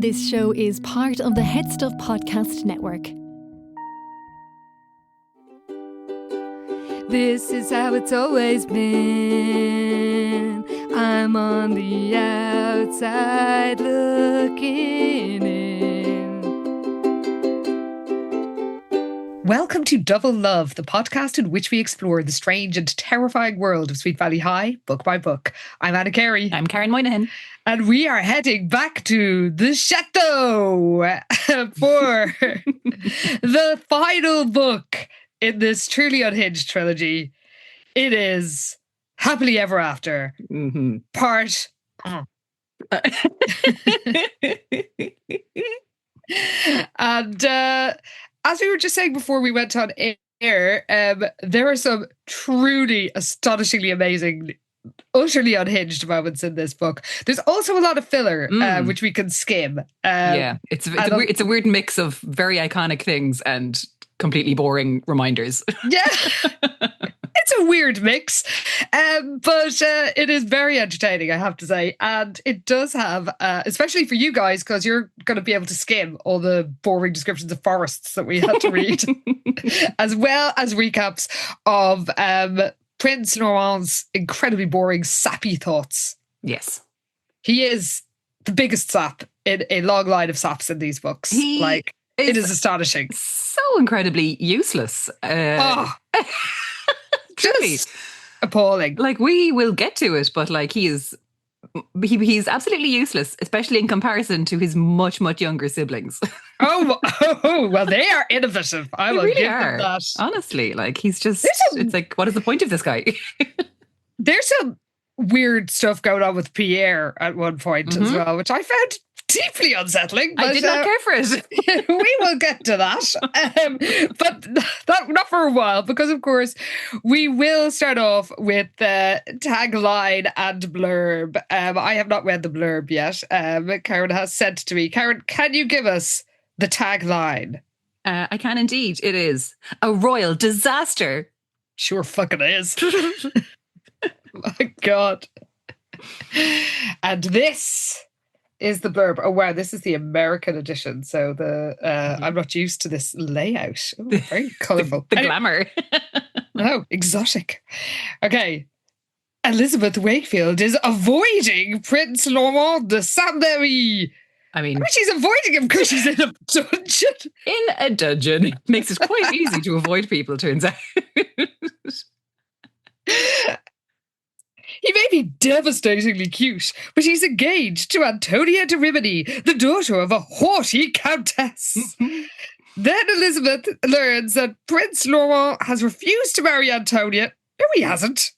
This show is part of the HeadStuff Podcast Network. This is how it's always been. I'm on the outside looking in. Welcome to Double Love, the podcast in which we explore the strange and terrifying world of Sweet Valley High, book by book. I'm Anna Carey. I'm Karen Moynihan. And we are heading back to the chateau for the final book in this truly unhinged trilogy. It is Happily Ever After, part... And as we were just saying before we went on air, there are some truly astonishingly amazing, utterly unhinged moments in this book. There's also a lot of filler, which we can skim. It's a weird mix of very iconic things and completely boring reminders. Yeah. It's a weird mix, but it is very entertaining, I have to say. And it does have, especially for you guys, because you're going to be able to skim all the boring descriptions of forests that we had to read, as well as recaps of Prince Normand's incredibly boring, sappy thoughts. Yes. He is the biggest sap in a long line of saps in these books. It is astonishing. So incredibly useless. Truly. Just appalling. Like, we will get to it, but like he's absolutely useless, especially in comparison to his much, much younger siblings. Well, they are innovative. I will really give them that. Honestly, like he's just, it's like, what is the point of this guy? There's some weird stuff going on with Pierre at one point as well, which I found deeply unsettling. I did not care for it. We will get to that. But not for a while, because of course we will start off with the tagline and blurb. I have not read the blurb yet. Karen has sent to me. Karen, can you give us the tagline? I can indeed. It is a royal disaster. Sure fucking is. My God. And this is the blurb. Oh wow, this is the American edition. So I'm not used to this layout. Oh, very colourful. the glamour. Oh, exotic. Okay. Elizabeth Wakefield is avoiding Prince Normand de Saint-Berry. I mean, she's avoiding him because she's in a dungeon. In a dungeon. It makes it quite easy to avoid people, turns out. He may be devastatingly cute, but he's engaged to Antonia de Rimini, the daughter of a haughty countess. Then Elizabeth learns that Prince Normand has refused to marry Antonia. No, he hasn't.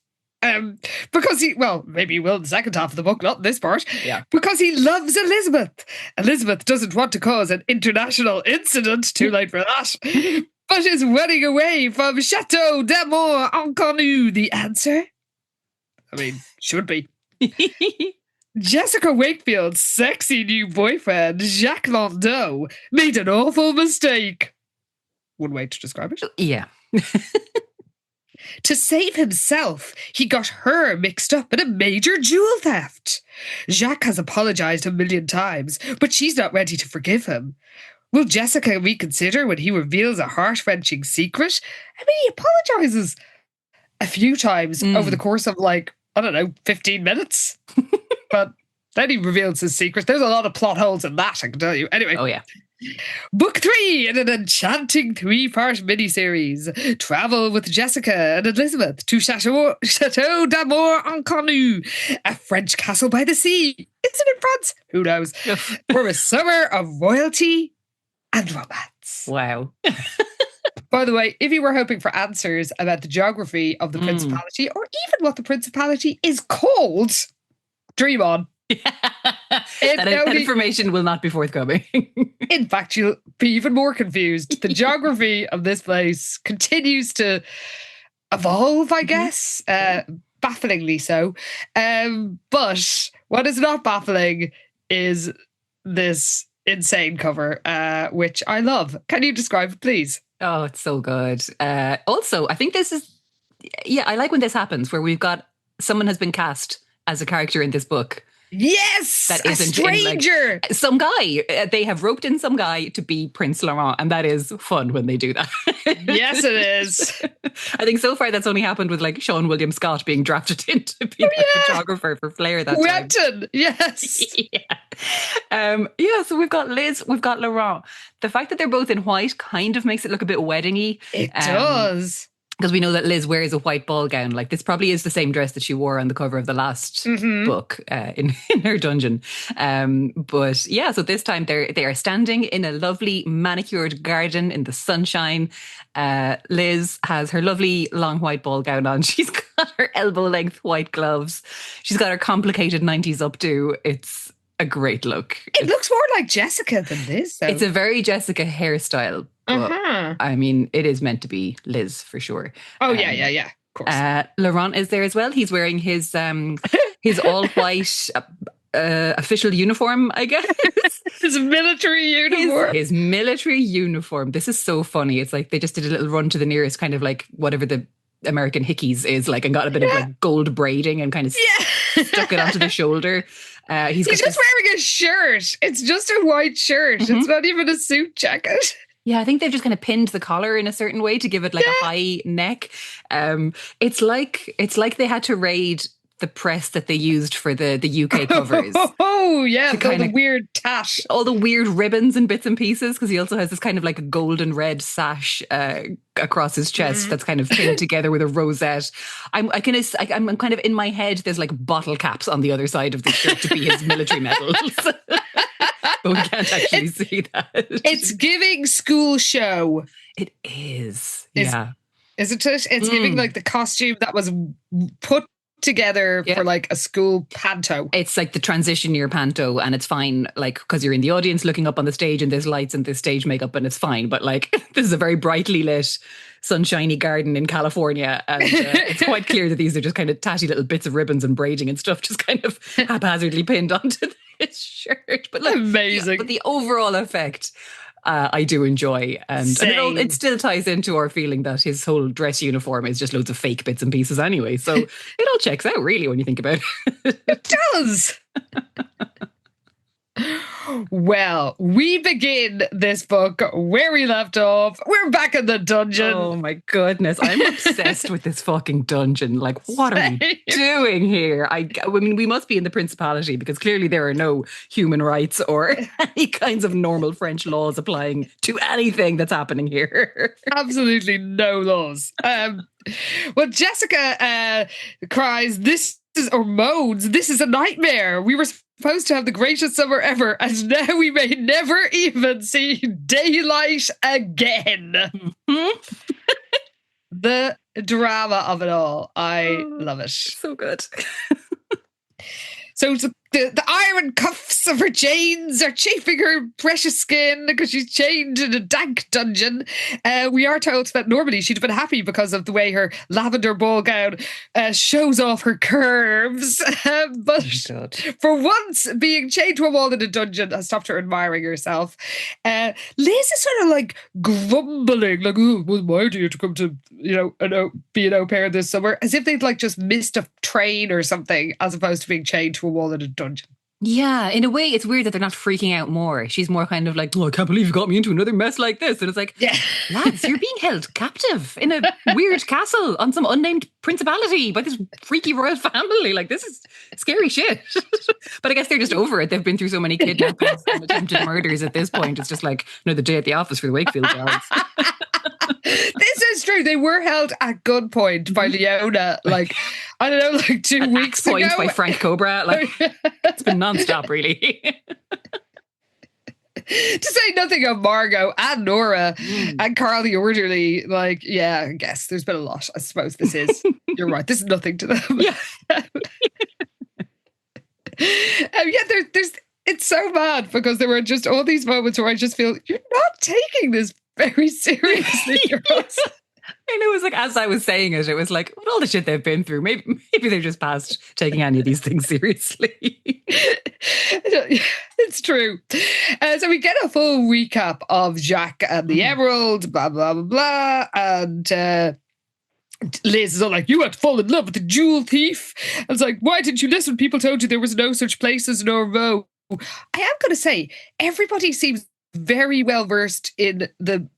Because maybe he will in the second half of the book, not in this part. Yeah. Because he loves Elizabeth. Elizabeth doesn't want to cause an international incident, too late for that, but is running away from Chateau d'Amour Inconnu. The answer? I mean, should be. Jessica Wakefield's sexy new boyfriend, Jacques Landau, made an awful mistake. One way to describe it. Yeah. To save himself, he got her mixed up in a major jewel theft. Jacques has apologized 1,000,000 times, but she's not ready to forgive him. Will Jessica reconsider when he reveals a heart-wrenching secret? I mean, he apologizes a few times over the course of 15 minutes. But then he reveals his secret. There's a lot of plot holes in that, I can tell you. Anyway. Oh, yeah. Book 3 in an enchanting 3-part miniseries. Travel with Jessica and Elizabeth to Chateau d'Amour Inconnu, a French castle by the sea. Is it in France? Who knows? For a summer of royalty and romance. Wow. By the way, if you were hoping for answers about the geography of the Principality, or even what the Principality is called, dream on. That information will not be forthcoming. In fact, you'll be even more confused. The geography of this place continues to evolve, I guess, bafflingly so. But what is not baffling is this insane cover, which I love. Can you describe it, please? Oh, it's so good. Also, I think this is, I like when this happens, where we've got someone has been cast as a character in this book Yes, that a isn't stranger. Some guy. They have roped in some guy to be Prince Laurent, and that is fun when they do that. Yes, it is. I think so far that's only happened with like Sean William Scott being drafted in to be the photographer for Flair that time. Webton, yes. So we've got Liz, we've got Laurent. The fact that they're both in white kind of makes it look a bit weddingy. It does. Because we know that Liz wears a white ball gown. Like, this probably is the same dress that she wore on the cover of the last book in her dungeon. But yeah, so this time they are standing in a lovely manicured garden in the sunshine. Liz has her lovely long white ball gown on. She's got her elbow length white gloves. She's got her complicated 90s updo. It's a great look. It looks more like Jessica than Liz, though. It's a very Jessica hairstyle. But, I mean, it is meant to be Liz for sure. Oh, yeah. Of course. Laurent is there as well. He's wearing his all-white official uniform, I guess. His military uniform. His military uniform. This is so funny. It's like they just did a little run to the nearest kind of like whatever the American Hickeys is like and got a bit of like gold braiding and kind of stuck it onto the shoulder. He's just wearing a shirt. It's just a white shirt. It's not even a suit jacket. Yeah, I think they've just kind of pinned the collar in a certain way to give it like a high neck. It's like they had to raid the press that they used for the UK covers. Oh, yeah. All the weird tash. All the weird ribbons and bits and pieces, because he also has this kind of like a golden red sash across his chest that's kind of pinned together with a rosette. I'm kind of in my head, there's like bottle caps on the other side of the shirt to be his military medals. But we can't actually see that. It's giving school show. It is. Isn't it? It's giving like the costume that was put together for like a school panto. It's like the transition year panto, and it's fine, like, because you're in the audience looking up on the stage and there's lights and there's stage makeup and it's fine. But like, this is a very brightly lit, sunshiny garden in California, and it's quite clear that these are just kind of tatty little bits of ribbons and braiding and stuff just kind of haphazardly pinned onto this shirt. But like, amazing. But the overall effect, I do enjoy, and it still ties into our feeling that his whole dress uniform is just loads of fake bits and pieces anyway. So it all checks out, really, when you think about it. It does. Well, we begin this book where we left off. We're back in the dungeon. Oh my goodness. I'm obsessed with this fucking dungeon. Like, what are we doing here? I mean, we must be in the Principality, because clearly there are no human rights or any kinds of normal French laws applying to anything that's happening here. Absolutely no laws. Well, Jessica cries, moans, "This is a nightmare. We were supposed to have the greatest summer ever, and now we may never even see daylight again." The drama of it all. I love it. So good. So the iron cuffs of her chains are chafing her precious skin because she's chained in a dank dungeon. We are told that normally she'd have been happy because of the way her lavender ball gown shows off her curves. But for once, being chained to a wall in a dungeon has stopped her admiring herself. Liz is sort of like grumbling, like, "Oh, it was my idea to come to, be an au pair this summer," as if they'd like just missed a train or something, as opposed to being chained to a wall in a dungeon. Yeah, in a way, it's weird that they're not freaking out more. She's more kind of like, "Oh, I can't believe you got me into another mess like this." And it's like, lads, you're being held captive in a weird castle on some unnamed principality by this freaky royal family. Like, this is scary shit. But I guess they're just over it. They've been through so many kidnappings and attempted murders at this point. It's just like another day at the office for the Wakefield guards. This is true. They were held at gunpoint by Leona, like, I don't know, like 2 weeks ago. Point by Frank Cobra. Like, it's been nonstop, really. To say nothing of Margot and Nora and Carl the Orderly. Like, yeah, I guess there's been a lot. I suppose this is, you're right, this is nothing to them. Yeah. There's it's so bad, because there were just all these moments where I just feel, you're not taking this very seriously. I know, it was like, as I was saying it, it was like, with all the shit they've been through, maybe they're just past taking any of these things seriously. It's true. So we get a full recap of Jack and the Emerald, blah, blah, blah, blah. And Liz is all like, you had to fall in love with the jewel thief. And it's like, why didn't you listen? People told you there was no such place as Norvo. I am going to say, everybody seems very well versed in the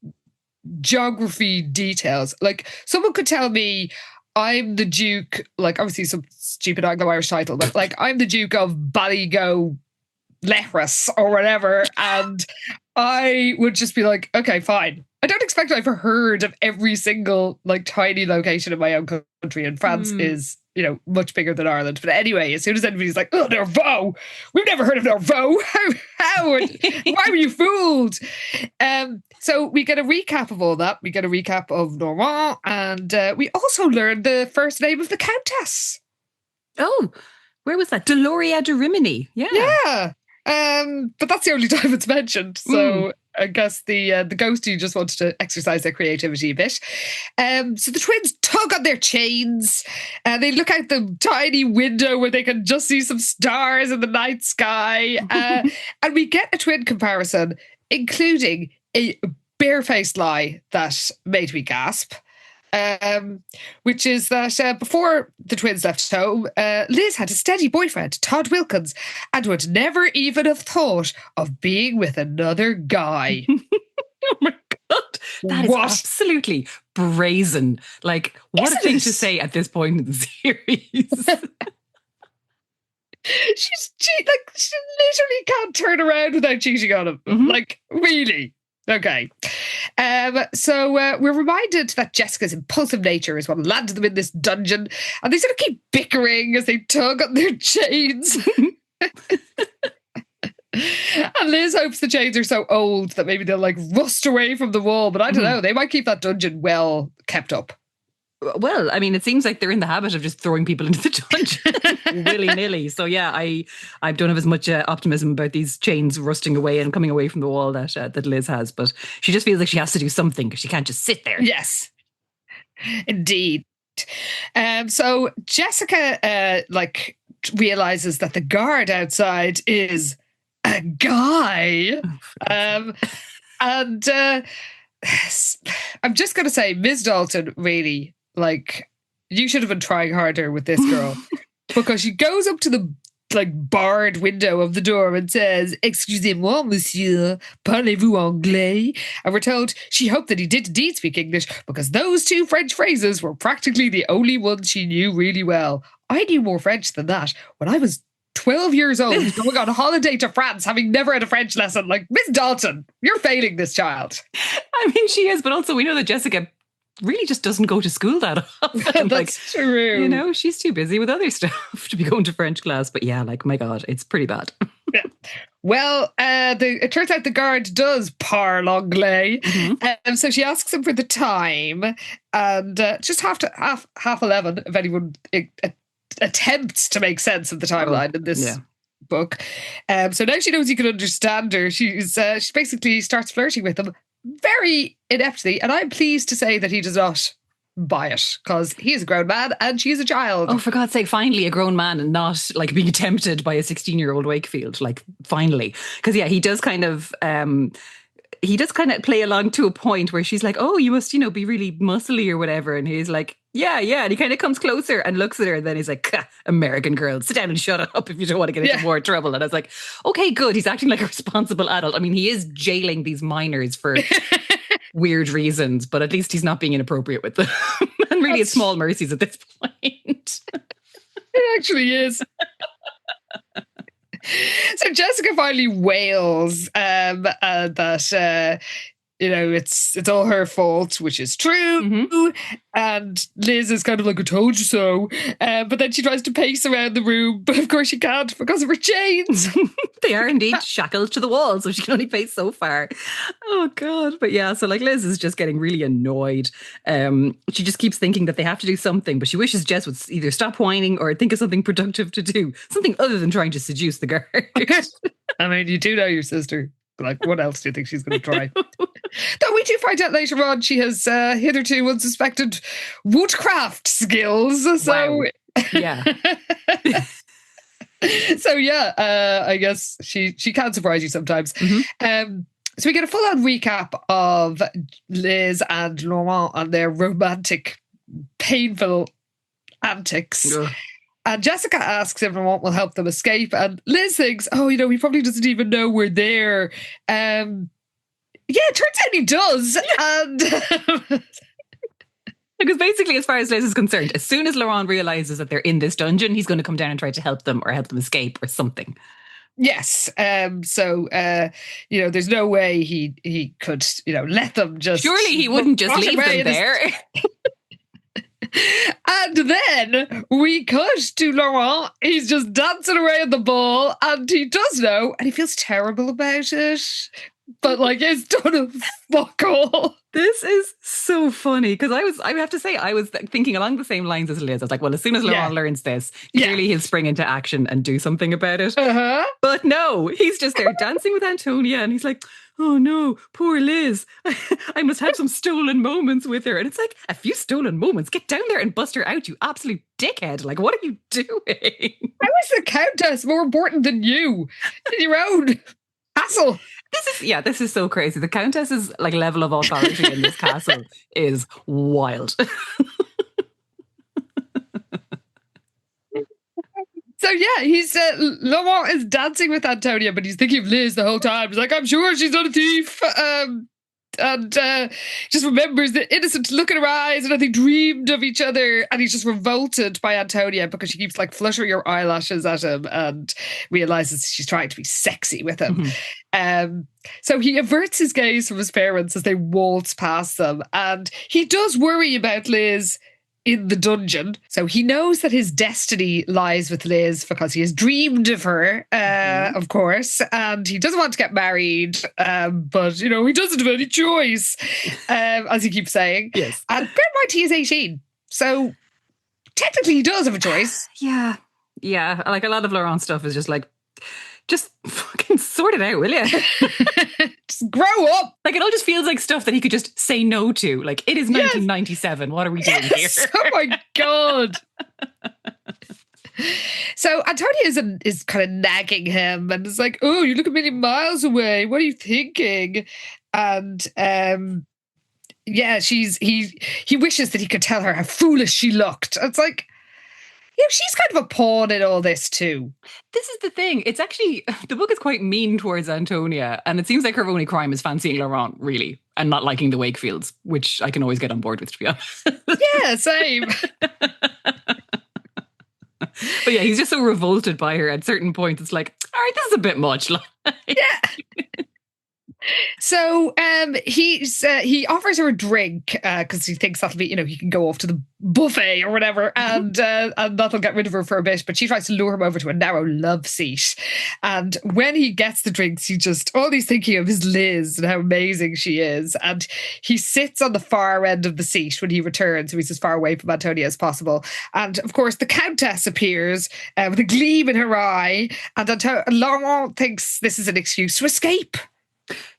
geography details. Like, someone could tell me I'm the Duke, like obviously some stupid Anglo-Irish title, but like I'm the Duke of Ballygo Lehras or whatever, and I would just be like, okay, fine. I don't expect I've heard of every single like tiny location in my own country, and France is, you know, much bigger than Ireland. But anyway, as soon as anybody's like, oh, Norvo, we've never heard of Norvo. How? Why were you fooled? So we get a recap of all that. We get a recap of Normand, and we also learn the first name of the Countess. Oh, where was that? Deloria de Rimini. Yeah. Yeah. But that's the only time it's mentioned. So I guess the ghostie just wanted to exercise their creativity a bit. So the twins tug on their chains. They look out the tiny window where they can just see some stars in the night sky. And we get a twin comparison, including a barefaced lie that made me gasp. Which is that before the twins left home, Liz had a steady boyfriend, Todd Wilkins, and would never even have thought of being with another guy. Oh my God. That is absolutely brazen. Like, what a thing to say at this point in the series. She literally can't turn around without cheating on him. Like, really? Okay. So we're reminded that Jessica's impulsive nature is what landed them in this dungeon, and they sort of keep bickering as they tug on their chains. And Liz hopes the chains are so old that maybe they'll like rust away from the wall, but I don't know. They might keep that dungeon well kept up. Well, I mean, it seems like they're in the habit of just throwing people into the dungeon willy-nilly. So yeah, I don't have as much optimism about these chains rusting away and coming away from the wall that Liz has. But she just feels like she has to do something because she can't just sit there. Yes, indeed. So Jessica realizes that the guard outside is a guy. And I'm just going to say, Ms. Dalton, really, like, you should have been trying harder with this girl. Because she goes up to the, like, barred window of the door and says, "Excusez-moi, monsieur, parlez-vous anglais?" And we're told she hoped that he did indeed speak English because those two French phrases were practically the only ones she knew really well. I knew more French than that when I was 12 years old, going on a holiday to France, having never had a French lesson. Like, Miss Dalton, you're failing this child. I mean, she is, but also we know that Jessica really just doesn't go to school that often. That's true. You know, she's too busy with other stuff to be going to French class. But yeah, like, my God, it's pretty bad. Yeah. Well, it turns out the guard does parle anglais. So she asks him for the time, and just half 11, if anyone attempts to make sense of the timeline in this book. So now she knows he can understand her. She basically starts flirting with him very ineptly, and I'm pleased to say that he does not buy it because he is a grown man and she's a child. Oh, for God's sake, finally a grown man and not like being tempted by a 16-year-old Wakefield. Like, finally. Because yeah, he does kind of play along to a point where she's like, oh, you must, be really muscly or whatever. And he's like, yeah. And he kind of comes closer and looks at her. And then he's like, American girl, sit down and shut up if you don't want to get into more trouble. And I was like, okay, good. He's acting like a responsible adult. I mean, he is jailing these minors for weird reasons, but at least he's not being inappropriate with them. And really, it's small mercies at this point. It actually is. So Jessica finally wails that it's all her fault, which is true. And Liz is kind of like, I told you so. But then she tries to pace around the room, but of course she can't because of her chains. They are indeed shackled to the wall, so she can only pace so far. Oh God. But yeah, so like Liz is just getting really annoyed. She just keeps thinking that they have to do something, but she wishes Jess would either stop whining or think of something productive to do. Something other than trying to seduce the guard. I mean, you do know your sister. Like, what else do you think she's going to try? Though we do find out later on she has hitherto unsuspected woodcraft skills. So, wow. Yeah. So yeah, I guess she can surprise you sometimes. So we get a full-on recap of Liz and Laurent on their romantic painful antics. Ugh. And Jessica asks if Laurent will help them escape. And Liz thinks, oh, he probably doesn't even know we're there. It turns out he does. And because basically, as far as Liz is concerned, as soon as Laurent realizes that they're in this dungeon, he's going to come down and try to help them or help them escape or something. Yes. There's no way he could, let them just. Surely he wouldn't just leave them there. And then we cut to Laurent. He's just dancing away at the ball, and he does know, and he feels terrible about it. But it's done a fuck all. This is so funny because I have to say, I was thinking along the same lines as Liz. I was like, well, as soon as Laurent learns this, clearly he'll spring into action and do something about it. Uh-huh. But no, he's just there dancing with Antonia, and he's like, oh no, poor Liz. I must have some stolen moments with her. And it's like, a few stolen moments? Get down there and bust her out, you absolute dickhead. Like, what are you doing? How is the Countess more important than you in your own castle? This is so crazy. The Countess's level of authority in this castle is wild. So he's Laurent is dancing with Antonia, but he's thinking of Liz the whole time. He's like, I'm sure she's not a thief. And just remembers the innocent look in her eyes, and I think dreamed of each other. And he's just revolted by Antonia because she keeps fluttering her eyelashes at him and realizes she's trying to be sexy with him. Mm-hmm. So he averts his gaze from his parents as they waltz past them, and he does worry about Liz in the dungeon. So he knows that his destiny lies with Liz because he has dreamed of her, of course, and he doesn't want to get married, but, he doesn't have any choice, as he keeps saying. Yes. And bear in mind, he is 18, so technically he does have a choice. Yeah. Yeah. A lot of Laurent stuff is just fucking sort it out, will you? Just grow up. It all just feels like stuff that he could just say no to. It is 1997. What are we doing here? Oh my God. So Antonia is kind of nagging him and is like, oh, you look a million miles away. What are you thinking? And he wishes that he could tell her how foolish she looked. It's like, she's kind of a pawn in all this too. This is the thing. It's actually, the book is quite mean towards Antonia, and it seems like her only crime is fancying Laurent, really, and not liking the Wakefields, which I can always get on board with, to be honest. Yeah, same. But he's just so revolted by her at certain points. It's like, all right, this is a bit much. Yeah. So he offers her a drink because he thinks that'll be, he can go off to the buffet or whatever, and that'll get rid of her for a bit. But she tries to lure him over to a narrow love seat. And when he gets the drinks, all he's thinking of is Liz and how amazing she is. And he sits on the far end of the seat when he returns, so he's as far away from Antonia as possible. And of course, the Countess appears with a gleam in her eye, and Laurent thinks this is an excuse to escape.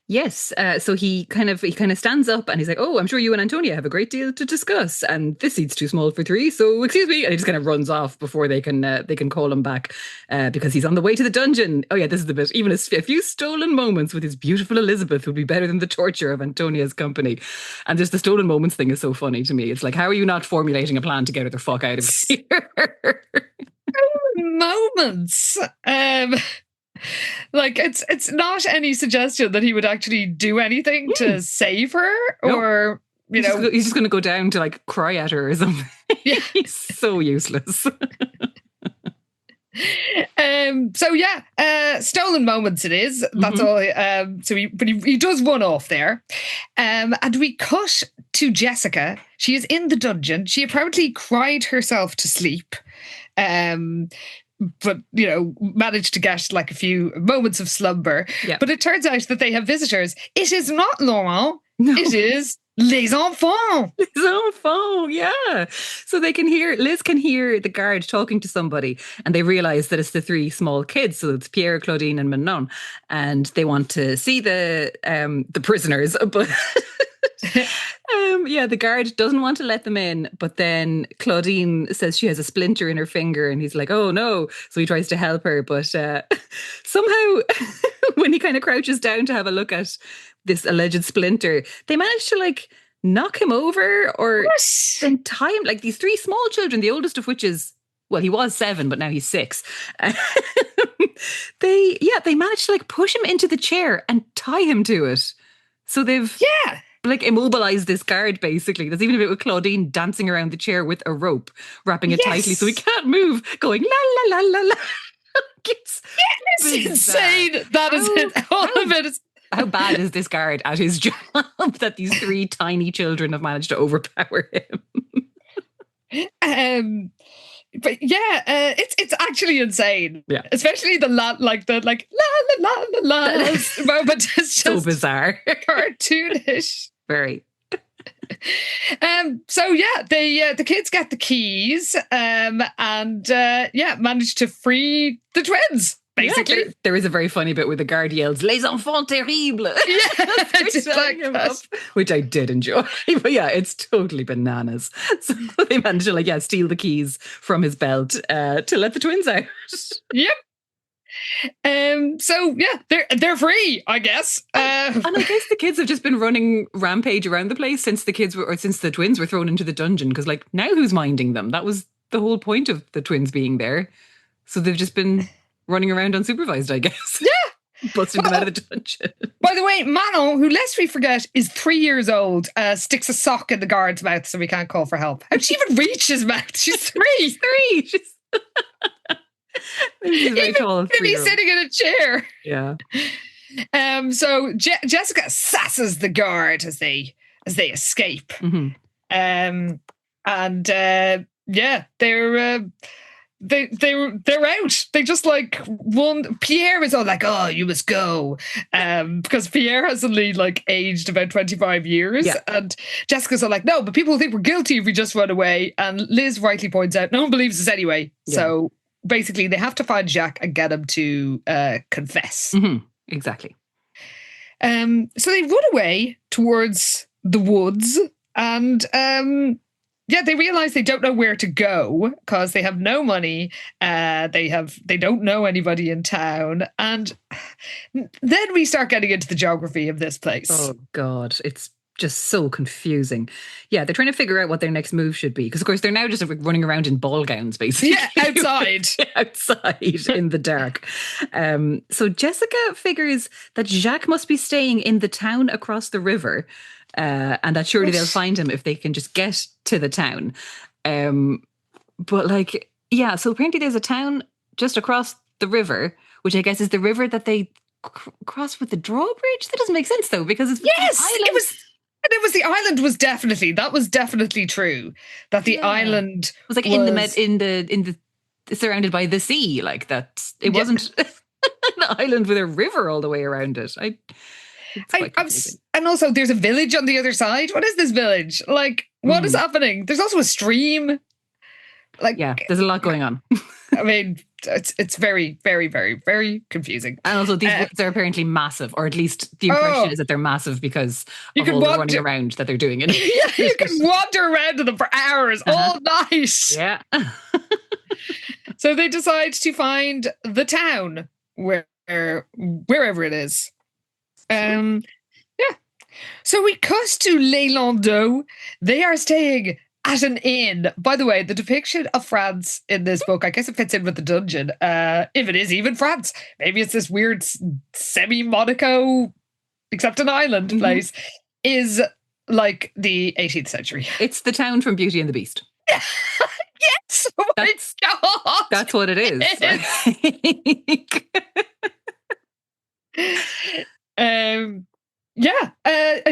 Yes. So he kind of stands up and he's like, oh, I'm sure you and Antonia have a great deal to discuss. And this seat's too small for three. So excuse me. And he just kind of runs off before they can call him back because he's on the way to the dungeon. Oh, yeah, this is the bit. Even a few stolen moments with his beautiful Elizabeth would be better than the torture of Antonia's company. And just the stolen moments thing is so funny to me. It's like, how are you not formulating a plan to get her the fuck out of here? Moments. It's not any suggestion that he would actually do anything to save her, or he's just going to go down to cry at her or something. Yeah. He's so useless. Stolen moments it is. That's all. But he does one off there, and we cut to Jessica. She is in the dungeon. She apparently cried herself to sleep. But, managed to get a few moments of slumber. Yeah. But it turns out that they have visitors. It is not Laurent. No. It is les enfants. Les enfants, yeah. So Liz can hear the guard talking to somebody, and they realise that it's the three small kids. So it's Pierre, Claudine and Manon. And they want to see the prisoners, but... the guard doesn't want to let them in, but then Claudine says she has a splinter in her finger, and he's like, oh no. So he tries to help her, but somehow when he kind of crouches down to have a look at this alleged splinter, they manage to knock him over or What? then tie him. Like these three small children, the oldest of which is, well, he was 7, but now he's 6. They managed to like push him into the chair and tie him to it. So they've like immobilized this guard basically. There's even a bit with Claudine dancing around the chair with a rope, wrapping it tightly so he can't move, going la la la la la. It's insane. That is it. All of it is. How bad is this guard at his job that these 3 tiny children have managed to overpower him? But it's actually insane. Yeah, especially the la la la la moment is just so bizarre, cartoonish. Very. So the kids get the keys and manage to free the twins. Basically, there is a very funny bit where the guard yells "Les enfants terribles," which I did enjoy. But it's totally bananas. So they managed to steal the keys from his belt to let the twins out. Yep. So they're free, I guess. And I guess the kids have just been running rampage around the place since the twins were thrown into the dungeon. Because now who's minding them? That was the whole point of the twins being there. So they've just been running around unsupervised, I guess. Yeah. Busting them out of the dungeon. By the way, Manon, who lest we forget is 3 years old, sticks a sock in the guard's mouth so we can't call for help. How'd she even reach his mouth? She's 3. She's 3. She's very tall. He's sitting in a chair. Yeah. So Jessica sasses the guard as they escape. Mm-hmm. They're out. They just one. Pierre is all like, "Oh, you must go," because Pierre has only aged about 25 years, and Jessica's all like, "No, but people think we're guilty if we just run away." And Liz rightly points out, "No one believes us anyway." Yeah. So basically, they have to find Jacques and get him to confess. Mm-hmm. Exactly. So they run away towards the woods, and they realize they don't know where to go because they have no money. They don't know anybody in town, and then we start getting into the geography of this place. Oh God, it's just so confusing. Yeah, they're trying to figure out what their next move should be because, of course, they're now just running around in ball gowns, basically. Yeah, outside in the dark. So Jessica figures that Jacques must be staying in the town across the river. And that surely they'll find him if they can just get to the town. So apparently there's a town just across the river, which I guess is the river that they cross with the drawbridge. That doesn't make sense though, because it's it was the island was definitely true. That the island was in the surrounded by the sea, like that. It wasn't an island with a river all the way around it. And also there's a village on the other side. What is this village? What is happening? There's also a stream. There's a lot going on. I mean, it's very, very, very, very confusing. And also these woods are apparently massive, or at least the impression is that they're massive because of all the running around that they're doing. You can wander around to them for hours all night. Yeah. So they decide to find the town wherever it is. So we cut to Les Landaux. They are staying at an inn. By the way, the depiction of France in this book, I guess it fits in with the dungeon. If it is even France, maybe it's this weird semi-Monaco, except an island place, is like the 18th century. It's the town from Beauty and the Beast. Yes! Oh my God! That's what it is.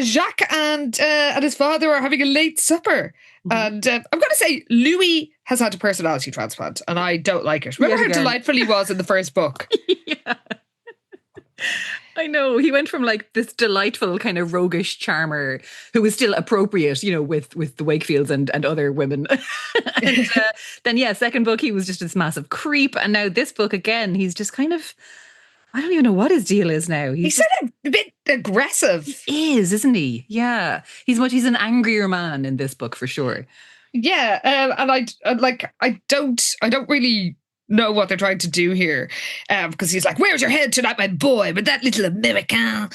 Jacques and his father are having a late supper. And I'm going to say Louis has had a personality transplant, and I don't like it. Remember how delightful he was in the first book? Yeah. I know. He went from this delightful kind of roguish charmer who was still appropriate, with the Wakefields and other women. And then, second book, he was just this massive creep. And now this book, again, he's just kind of, I don't even know what his deal is now. He's sort of a bit aggressive. He is, isn't he? Yeah. He's an angrier man in this book for sure. Yeah. And I don't really know what they're trying to do here. Because he's like, where's your head tonight, my boy? But that little American.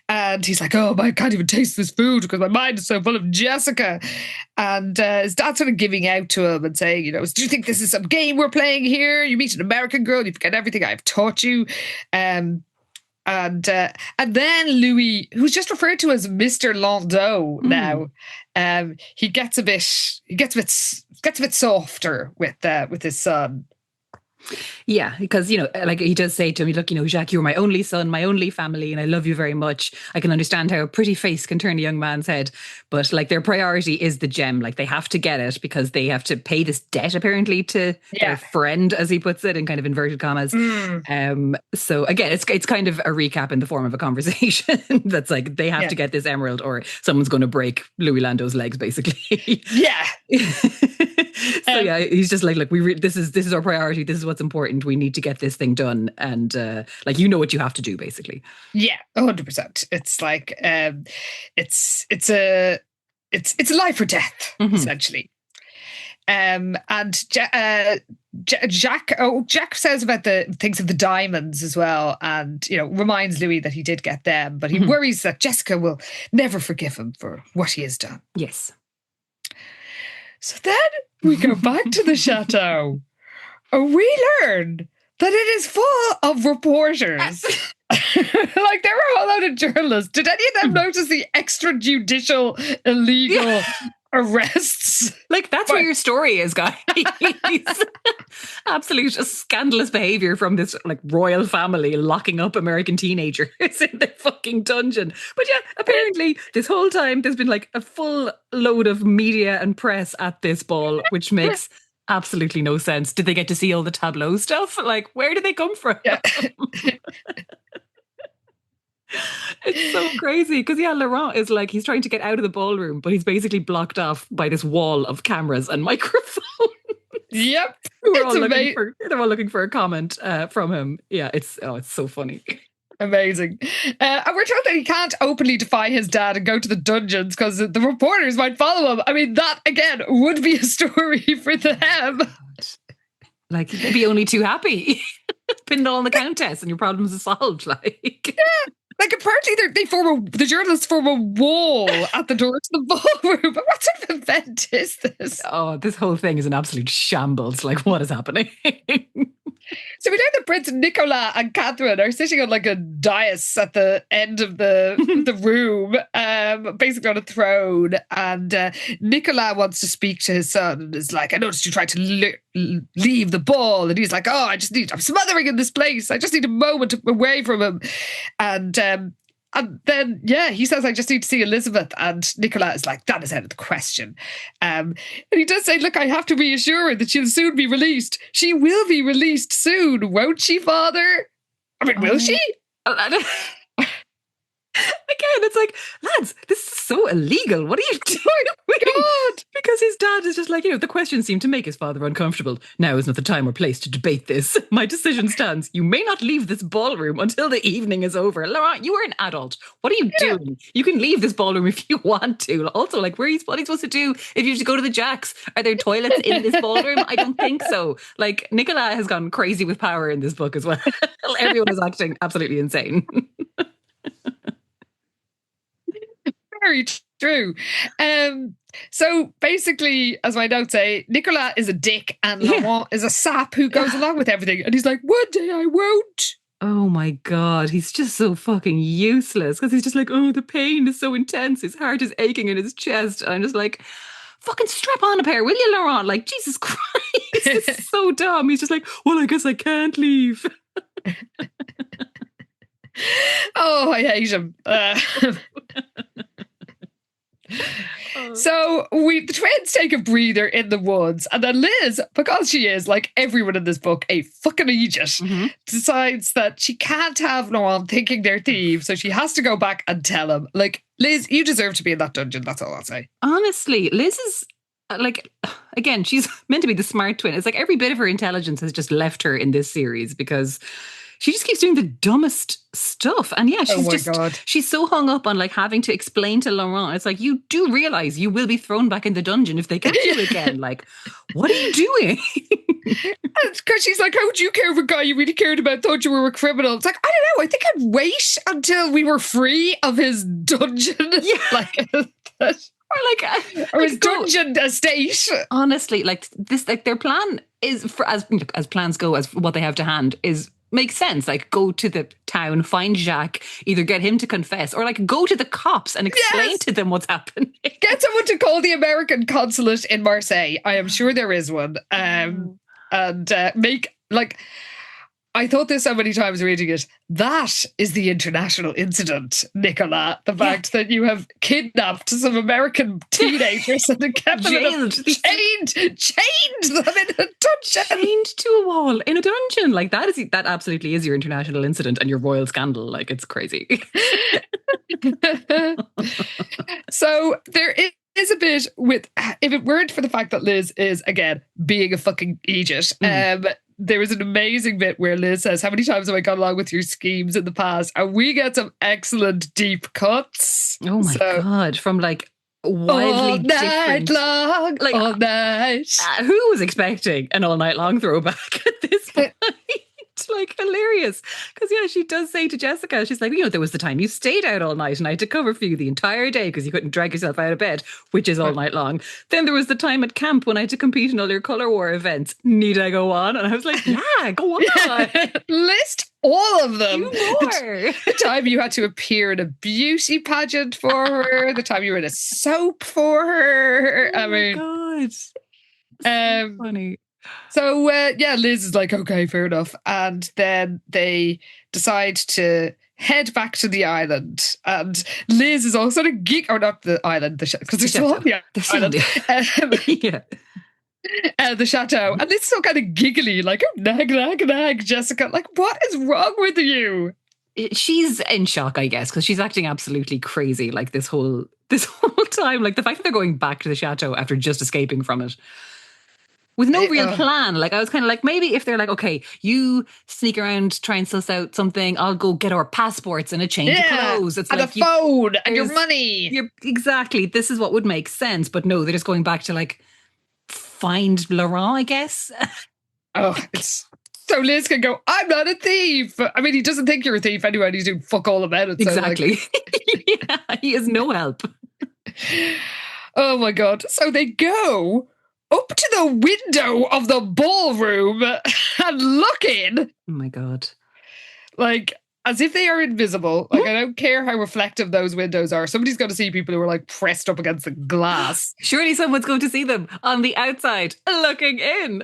And he's like, oh, I can't even taste this food because my mind is so full of Jessica. And his dad's sort of giving out to him and saying, do you think this is some game we're playing here? You meet an American girl, you forget everything I've taught you. And then Louis, who's just referred to as Mr. Landau now, he gets a bit softer with his son. Yeah, because, like he does say to me, look, Jacques, you're my only son, my only family, and I love you very much. I can understand how a pretty face can turn a young man's head, but like their priority is the gem. Like they have to get it because they have to pay this debt apparently to their friend, as he puts it, in kind of inverted commas. So again, it's kind of a recap in the form of a conversation that's like they have to get this emerald or someone's going to break Louis Landau's legs, basically. Yeah. So he's just like, look, this is our priority. This is what's important. We need to get this thing done, and like what you have to do, basically. Yeah, 100%. It's like it's a life or death, essentially. And Jack says about the things of the diamonds as well, and reminds Louis that he did get them, but he worries that Jessica will never forgive him for what he has done. Yes. So then we go back to the chateau. We learn that it is full of reporters. Like there were a whole lot of journalists. Did any of them notice the extrajudicial illegal arrests? Like that's where your story is, guys. Absolute scandalous behavior from this like royal family locking up American teenagers in their fucking dungeon. But yeah, apparently this whole time there's been like a full load of media and press at this ball, which makes absolutely no sense. Did they get to see all the tableau stuff? Like, where did they come from? Yeah. It's so crazy because Laurent is like, he's trying to get out of the ballroom, but he's basically blocked off by this wall of cameras and microphones. Yep. They're all looking for a comment from him. Yeah, it's so funny. Amazing. And we're told that he can't openly defy his dad and go to the dungeons because the reporters might follow him. I mean, that, again, would be a story for them. Like, they'd be only too happy. Pin it all on the countess and your problems are solved. Like, yeah. Like, apparently the journalists form a wall at the door to the ballroom. But what sort of event is this? Oh, this whole thing is an absolute shambles. Like, what is happening? So we know that Prince Nicolas and Catherine are sitting on like a dais at the end of the room, basically on a throne. And Nicolas wants to speak to his son and is like, I noticed you tried to leave the ball. And he's like, oh, I'm smothering in this place. I just need a moment away from him. And then, he says, I just need to see Elizabeth. And Nicolas is like, that is out of the question. And he does say, look, I have to reassure her that she'll soon be released. She will be released soon, won't she, father? I mean, will she? Again, it's like, lads, this is so illegal. What are you doing? God. Because his dad is just like, the questions seem to make his father uncomfortable. Now is not the time or place to debate this. My decision stands. You may not leave this ballroom until the evening is over. Laurent, you are an adult. What are you doing? You can leave this ballroom if you want to. Also, like, what are you supposed to do if you just go to the Jacks? Are there toilets in this ballroom? I don't think so. Like, Nicolas has gone crazy with power in this book as well. Everyone is acting absolutely insane. Very true. So basically, as my notes say, Nicolas is a dick and Laurent is a sap who goes along with everything. And he's like, one day I won't. Oh my God, he's just so fucking useless because he's just like, oh, the pain is so intense. His heart is aching in his chest. And I'm just like, fucking strap on a pair, will you, Laurent? Like, Jesus Christ, this is so dumb. He's just like, well, I guess I can't leave. Oh, I hate him. So the twins take a breather in the woods, and then Liz, because she is, like everyone in this book, a fucking idiot, decides that she can't have Laurent thinking they're thieves, so she has to go back and tell him. Like, Liz, you deserve to be in that dungeon, that's all I'll say. Honestly, Liz is, like, again, she's meant to be the smart twin. It's like every bit of her intelligence has just left her in this series because she just keeps doing the dumbest stuff. And yeah, she's so hung up on like having to explain to Laurent. It's like, you do realize you will be thrown back in the dungeon if they catch you again. Like, what are you doing? Because she's like, how would you care if a guy you really cared about thought you were a criminal? It's like, I don't know. I think I'd wait until we were free of his dungeon. Yeah. Or his dungeon estate. Honestly, like this, like their plan is, for as plans go, as what they have to hand is, makes sense. Like, go to the town, find Jacques, either get him to confess or like go to the cops and explain to them what's happening. Get someone to call the American consulate in Marseille. I am sure there is one. And make, like, I thought this so many times reading it. That is the international incident, Nicola. The fact that you have kidnapped some American teenagers and kept them chained them in a dungeon. Chained to a wall in a dungeon. Like, that absolutely is your international incident and your royal scandal. Like, it's crazy. So there is a bit with, if it weren't for the fact that Liz is, again, being a fucking idiot, there was an amazing bit where Liz says, how many times have I gone along with your schemes in the past? And we get some excellent deep cuts. Oh my God. From like wildly different. Long, like, all night. Who was expecting an all night long throwback at this point? Like, hilarious. Because she does say to Jessica, she's like, there was the time you stayed out all night and I had to cover for you the entire day because you couldn't drag yourself out of bed, which is all night long. Then there was the time at camp when I had to compete in all your colour war events. Need I go on? And I was like, yeah, go on. List all of them. Do more. The time you had to appear in a beauty pageant for her, the time you were in a soap for her. Oh my God. So funny. So, Liz is like, okay, fair enough. And then they decide to head back to the island. And Liz is all sort of or not the island, because they're still on the island. The chateau. And Liz is all kind of giggly, like, oh, nag, Jessica. Like, what is wrong with you? She's in shock, I guess, because she's acting absolutely crazy, like, this whole time. Like, the fact that they're going back to the chateau after just escaping from it. With no real plan. Like, I was kind of like, maybe if they're like, okay, you sneak around, try and suss out something, I'll go get our passports and a change of clothes. It's and like a phone and your money. Exactly. This is what would make sense. But no, they're just going back to like find Laurent, I guess. So Liz can go, I'm not a thief. I mean, he doesn't think you're a thief anyway. He's doing fuck all about it. Exactly. So he has no help. Oh my God. So they go up to the window of the ballroom and look in. Oh my God. Like, as if they are invisible. Like, I don't care how reflective those windows are. Somebody's going to see people who are like pressed up against the glass. Surely someone's going to see them on the outside looking in.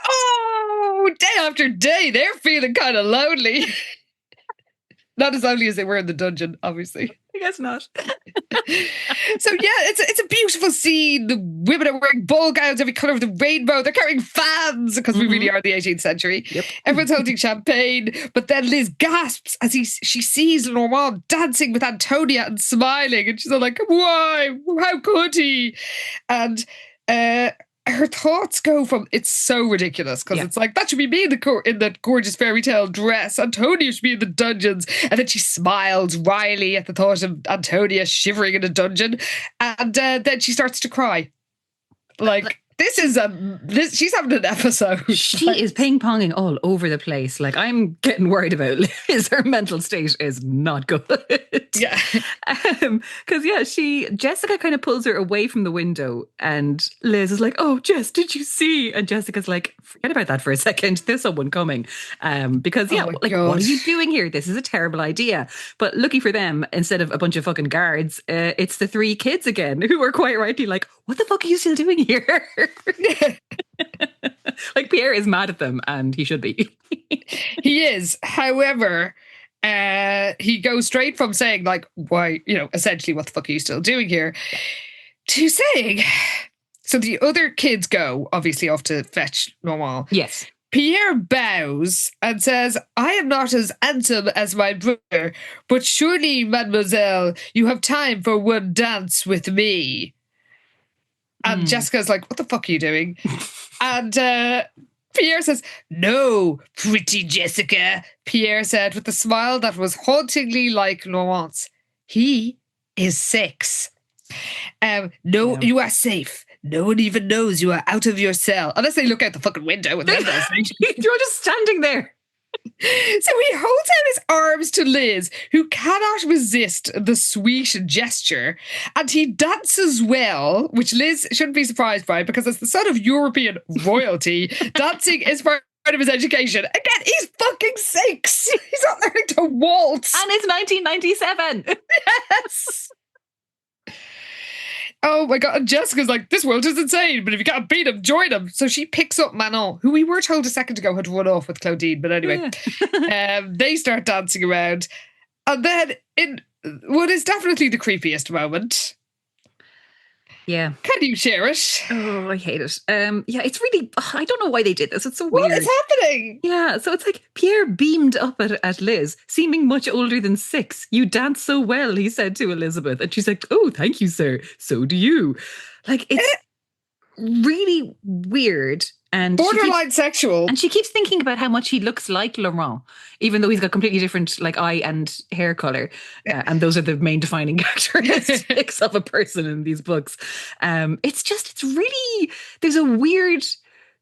Oh, day after day, they're feeling kind of lonely. Not as lonely as they were in the dungeon, obviously. I guess not. So it's a beautiful scene. The women are wearing ball gowns, every colour of the rainbow. They're carrying fans because we really are the 18th century. Yep. Everyone's holding champagne. But then Liz gasps as she sees Laurent dancing with Antonia and smiling. And she's all like, why? How could he? And her thoughts go from, it's so ridiculous because it's like, that should be me in that gorgeous fairy tale dress. Antonia should be in the dungeons. And then she smiles wryly at the thought of Antonia shivering in a dungeon. And then she starts to cry. Like, she's having an episode. She is ping-ponging all over the place. Like, I'm getting worried about Liz. Her mental state is not good. Yeah. Because, Jessica kind of pulls her away from the window and Liz is like, oh, Jess, did you see? And Jessica's like, forget about that for a second. There's someone coming. Because, what are you doing here? This is a terrible idea. But lucky for them, instead of a bunch of fucking guards, it's the three kids again who are quite rightly like, what the fuck are you still doing here? Like, Pierre is mad at them and he should be. He is. However, he goes straight from saying like, why, essentially what the fuck are you still doing here, to saying, so the other kids go obviously off to fetch Laurent. Yes. Pierre bows and says, I am not as handsome as my brother, but surely, mademoiselle, you have time for one dance with me. And Jessica's like, what the fuck are you doing? And Pierre says, "No, pretty Jessica," Pierre said with a smile that was hauntingly like Laurent's. "He is 6. No, you are safe. No one even knows you are out of your cell. Unless they look out the fucking window and then You're just standing there. So he holds out his arms to Liz, who cannot resist the sweet gesture, and he dances well, which Liz shouldn't be surprised by, because as the son of European royalty, dancing is part of his education. Again, he's fucking 6. He's not learning to waltz. And it's 1997. Yes. Oh my God. And Jessica's like, this world is insane, but if you can't beat him, join him. So she picks up Manon, who we were told a second ago had run off with Claudine. But anyway, they start dancing around. And then in what is definitely the creepiest moment. Yeah. Can you share it? Oh, I hate it. Yeah, it's really, I don't know why they did this. It's so weird. What is happening? Yeah, so it's like Pierre beamed up at Liz, seeming much older than 6. "You dance so well," he said to Elizabeth. And she's like, "Oh, thank you, sir. So do you." Like, it's really weird. And borderline sexual. And she keeps thinking about how much he looks like Laurent, even though he's got completely different eye and hair color. And those are the main defining characteristics of a person in these books. It's really, there's a weird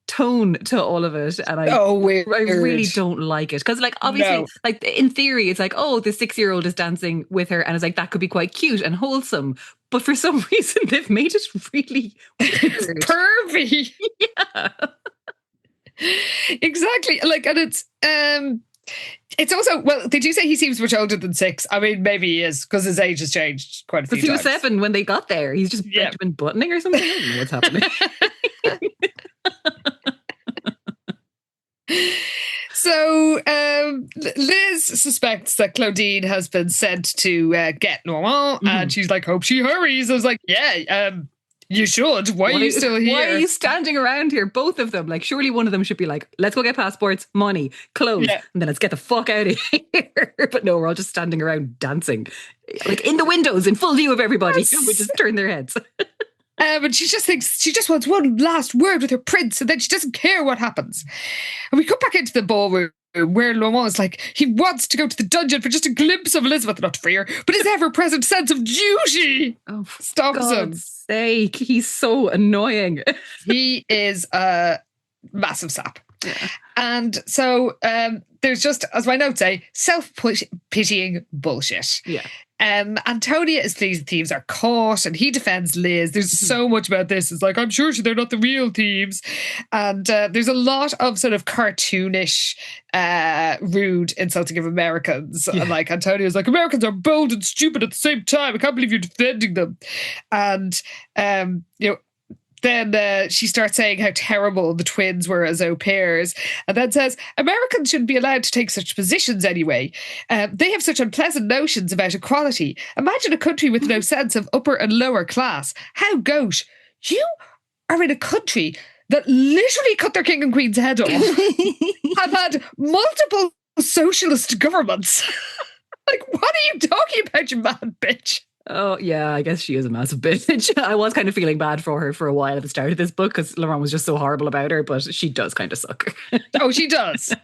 tone to all of it. And I really don't like it. Because obviously, in theory, it's like, oh, the 6-year-old is dancing with her. And it's like, that could be quite cute and wholesome. But for some reason, they've made it really weird. Pervy. Yeah. Exactly. And it's also, well, they do say he seems much older than 6. I mean, maybe he is, because his age has changed quite a few times. He was 7 when they got there. He's just Benjamin Buttoning or something. I don't know what's happening. So Liz suspects that Claudine has been sent to get Laurent, and she's like, hope she hurries. I was like, yeah, you should. Why are you still here? Why are you standing around here? Both of them. Surely one of them should be like, let's go get passports, money, clothes, and then let's get the fuck out of here. But no, we're all just standing around dancing, in the windows, in full view of everybody. Yes. We just turn their heads. And she just wants one last word with her prince, and then she doesn't care what happens. And we come back into the ballroom where Laurent is like, he wants to go to the dungeon for just a glimpse of Elizabeth, not to free her, but his ever-present sense of duty stops him. Sake, he's so annoying. He is a massive sap. Yeah. And so there's just, as my notes say, self-pitying bullshit. Yeah. Antonia is pleased the thieves are caught, and he defends Liz. There's so much about this. It's like, I'm sure they're not the real thieves. And there's a lot of sort of cartoonish, rude insulting of Americans. Yeah. And Antonia's like, Americans are bold and stupid at the same time. I can't believe you're defending them. And, then she starts saying how terrible the twins were as au pairs, and then says, Americans shouldn't be allowed to take such positions anyway. They have such unpleasant notions about equality. Imagine a country with no sense of upper and lower class. How gauche. You are in a country that literally cut their king and queen's head off, have had multiple socialist governments. What are you talking about, you mad bitch? Oh, yeah, I guess she is a massive bitch. I was kind of feeling bad for her for a while at the start of this book because Laurent was just so horrible about her, but she does kind of suck. Oh, she does.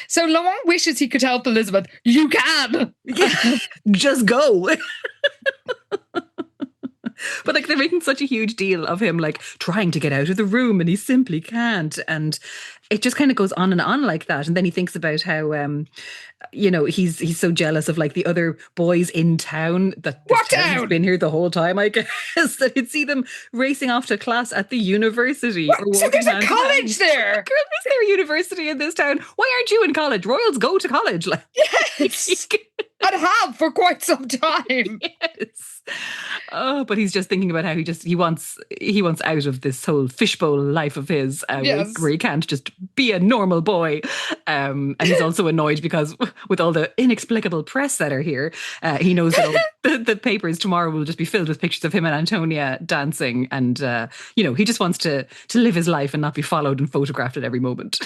So Laurent wishes he could help Elizabeth. You can! Just go! But they're making such a huge deal of him trying to get out of the room, and he simply can't. And it just kind of goes on and on like that. And then he thinks about how he's so jealous of the other boys in town that has been here the whole time, I guess, that he'd see them racing off to class at the university. So there's a college there. Girl, is there a university in this town? Why aren't you in college? Royals go to college. Yes. And have for quite some time. Yes. Oh, but he's just thinking about how he wants out of this whole fishbowl life of his, where he can't just be a normal boy. And he's also annoyed because with all the inexplicable press that are here, he knows that all the papers tomorrow will just be filled with pictures of him and Antonia dancing. And he just wants to live his life and not be followed and photographed at every moment.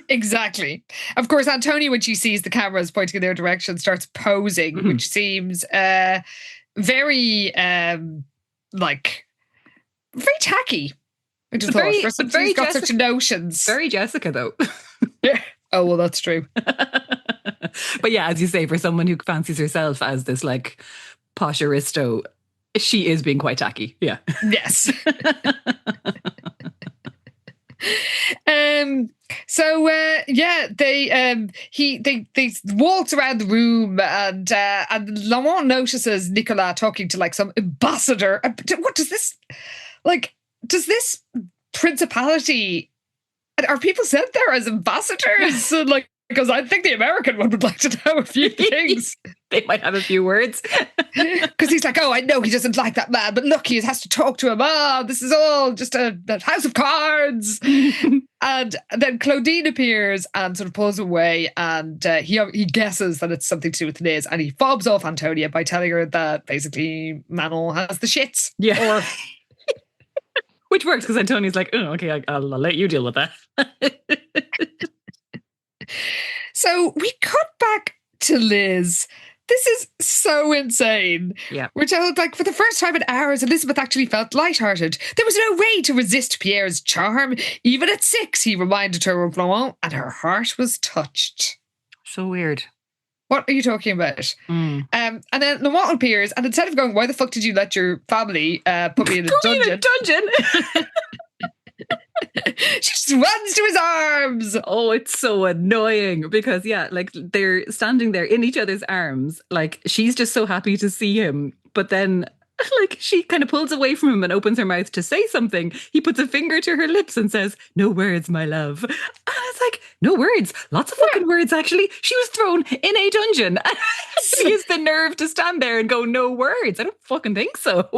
Exactly. Of course, Antonia, when she sees the cameras pointing in their direction, starts posing, which seems very very tacky. I just thought, for somebody who's got such notions. Very Jessica, though. Yeah. Oh, well, that's true. But yeah, as you say, for someone who fancies herself as this like posh aristo, she is being quite tacky. Yeah. Yes. So they waltz around the room, and Lamont notices Nicolas talking to like some ambassador. What does this like? Does this principality? Are people sent there as ambassadors? Like, because I think the American one would like to know a few things. They might have a few words. Because he's like, oh, I know he doesn't like that man, but look, he has to talk to him. Oh, this is all just a house of cards. And then Claudine appears and sort of pulls him away, and he guesses that it's something to do with Liz, and he fobs off Antonia by telling her that basically Manon has the shits. Yeah. Or which works because Antonia's like, oh, okay, I'll let you deal with that. So we cut back to Liz. This is so insane. Yeah. We're told, like, for the first time in hours, Elizabeth actually felt lighthearted. There was no way to resist Pierre's charm. Even at 6, he reminded her of Laurent, and her heart was touched. So weird. What are you talking about? And then Laurent appears, and instead of going, why the fuck did you let your family put me in a dungeon? She just runs to his arms. Oh, it's so annoying because, yeah, like they're standing there in each other's arms. Like she's just so happy to see him. But then, like, she kind of pulls away from him and opens her mouth to say something. He puts a finger to her lips and says, no words, my love. And it's like, no words. Lots of fucking words, actually. She was thrown in a dungeon. She has the nerve to stand there and go, no words. I don't fucking think so.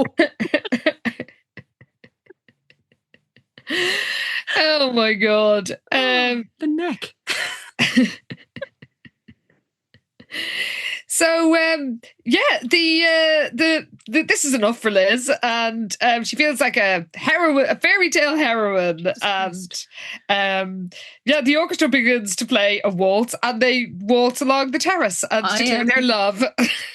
Oh my god. The neck. So this is enough for Liz, and she feels like a fairy tale heroine, and the orchestra begins to play a waltz, and they waltz along the terrace and declare their love.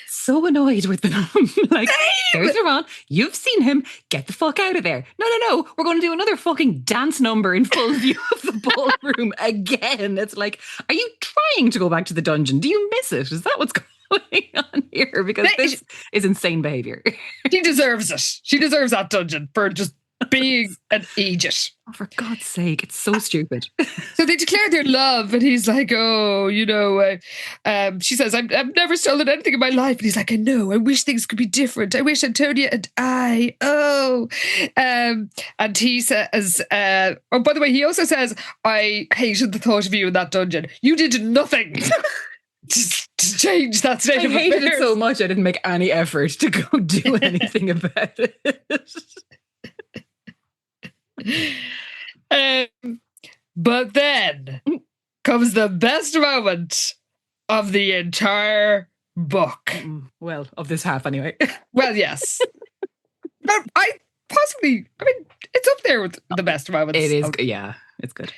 So annoyed with them. Like, there's Laurent. You've seen him. Get the fuck out of there. No. We're going to do another fucking dance number in full view of the ballroom again. It's like, are you trying to go back to the dungeon? Do you miss it? Is that what's going on here? Because this is insane behaviour. She deserves it. She deserves that dungeon for just being an idiot. Oh, for God's sake, it's so stupid. So they declare their love, and he's like, oh, she says, I've never stolen anything in my life. And he's like, I know, I wish things could be different. I wish Antonia and I, and he says, by the way, he also says, I hated the thought of you in that dungeon. You did nothing to change that state of affairs. I hated it so much I didn't make any effort to go do anything about it. But then comes the best moment of the entire book. Well, of this half anyway. Well, yes. But it's up there with the best moments. It is, yeah, it's good.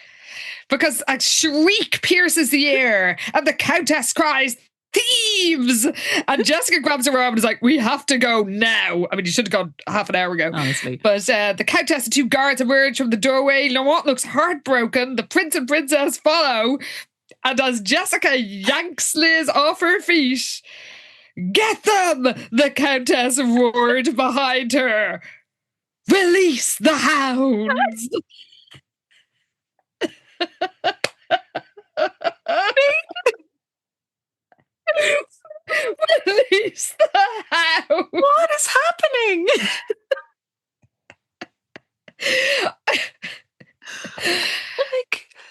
Because a shriek pierces the air and the Countess cries, thieves! And Jessica grabs her arm and is like, we have to go now. I mean, you should have gone half an hour ago. Honestly. But the Countess and 2 guards emerge from the doorway. Laurent looks heartbroken. The prince and princess follow. And as Jessica yanks Liz off her feet, get them! The Countess roared behind her. Release the hounds! Release the hound. What is happening?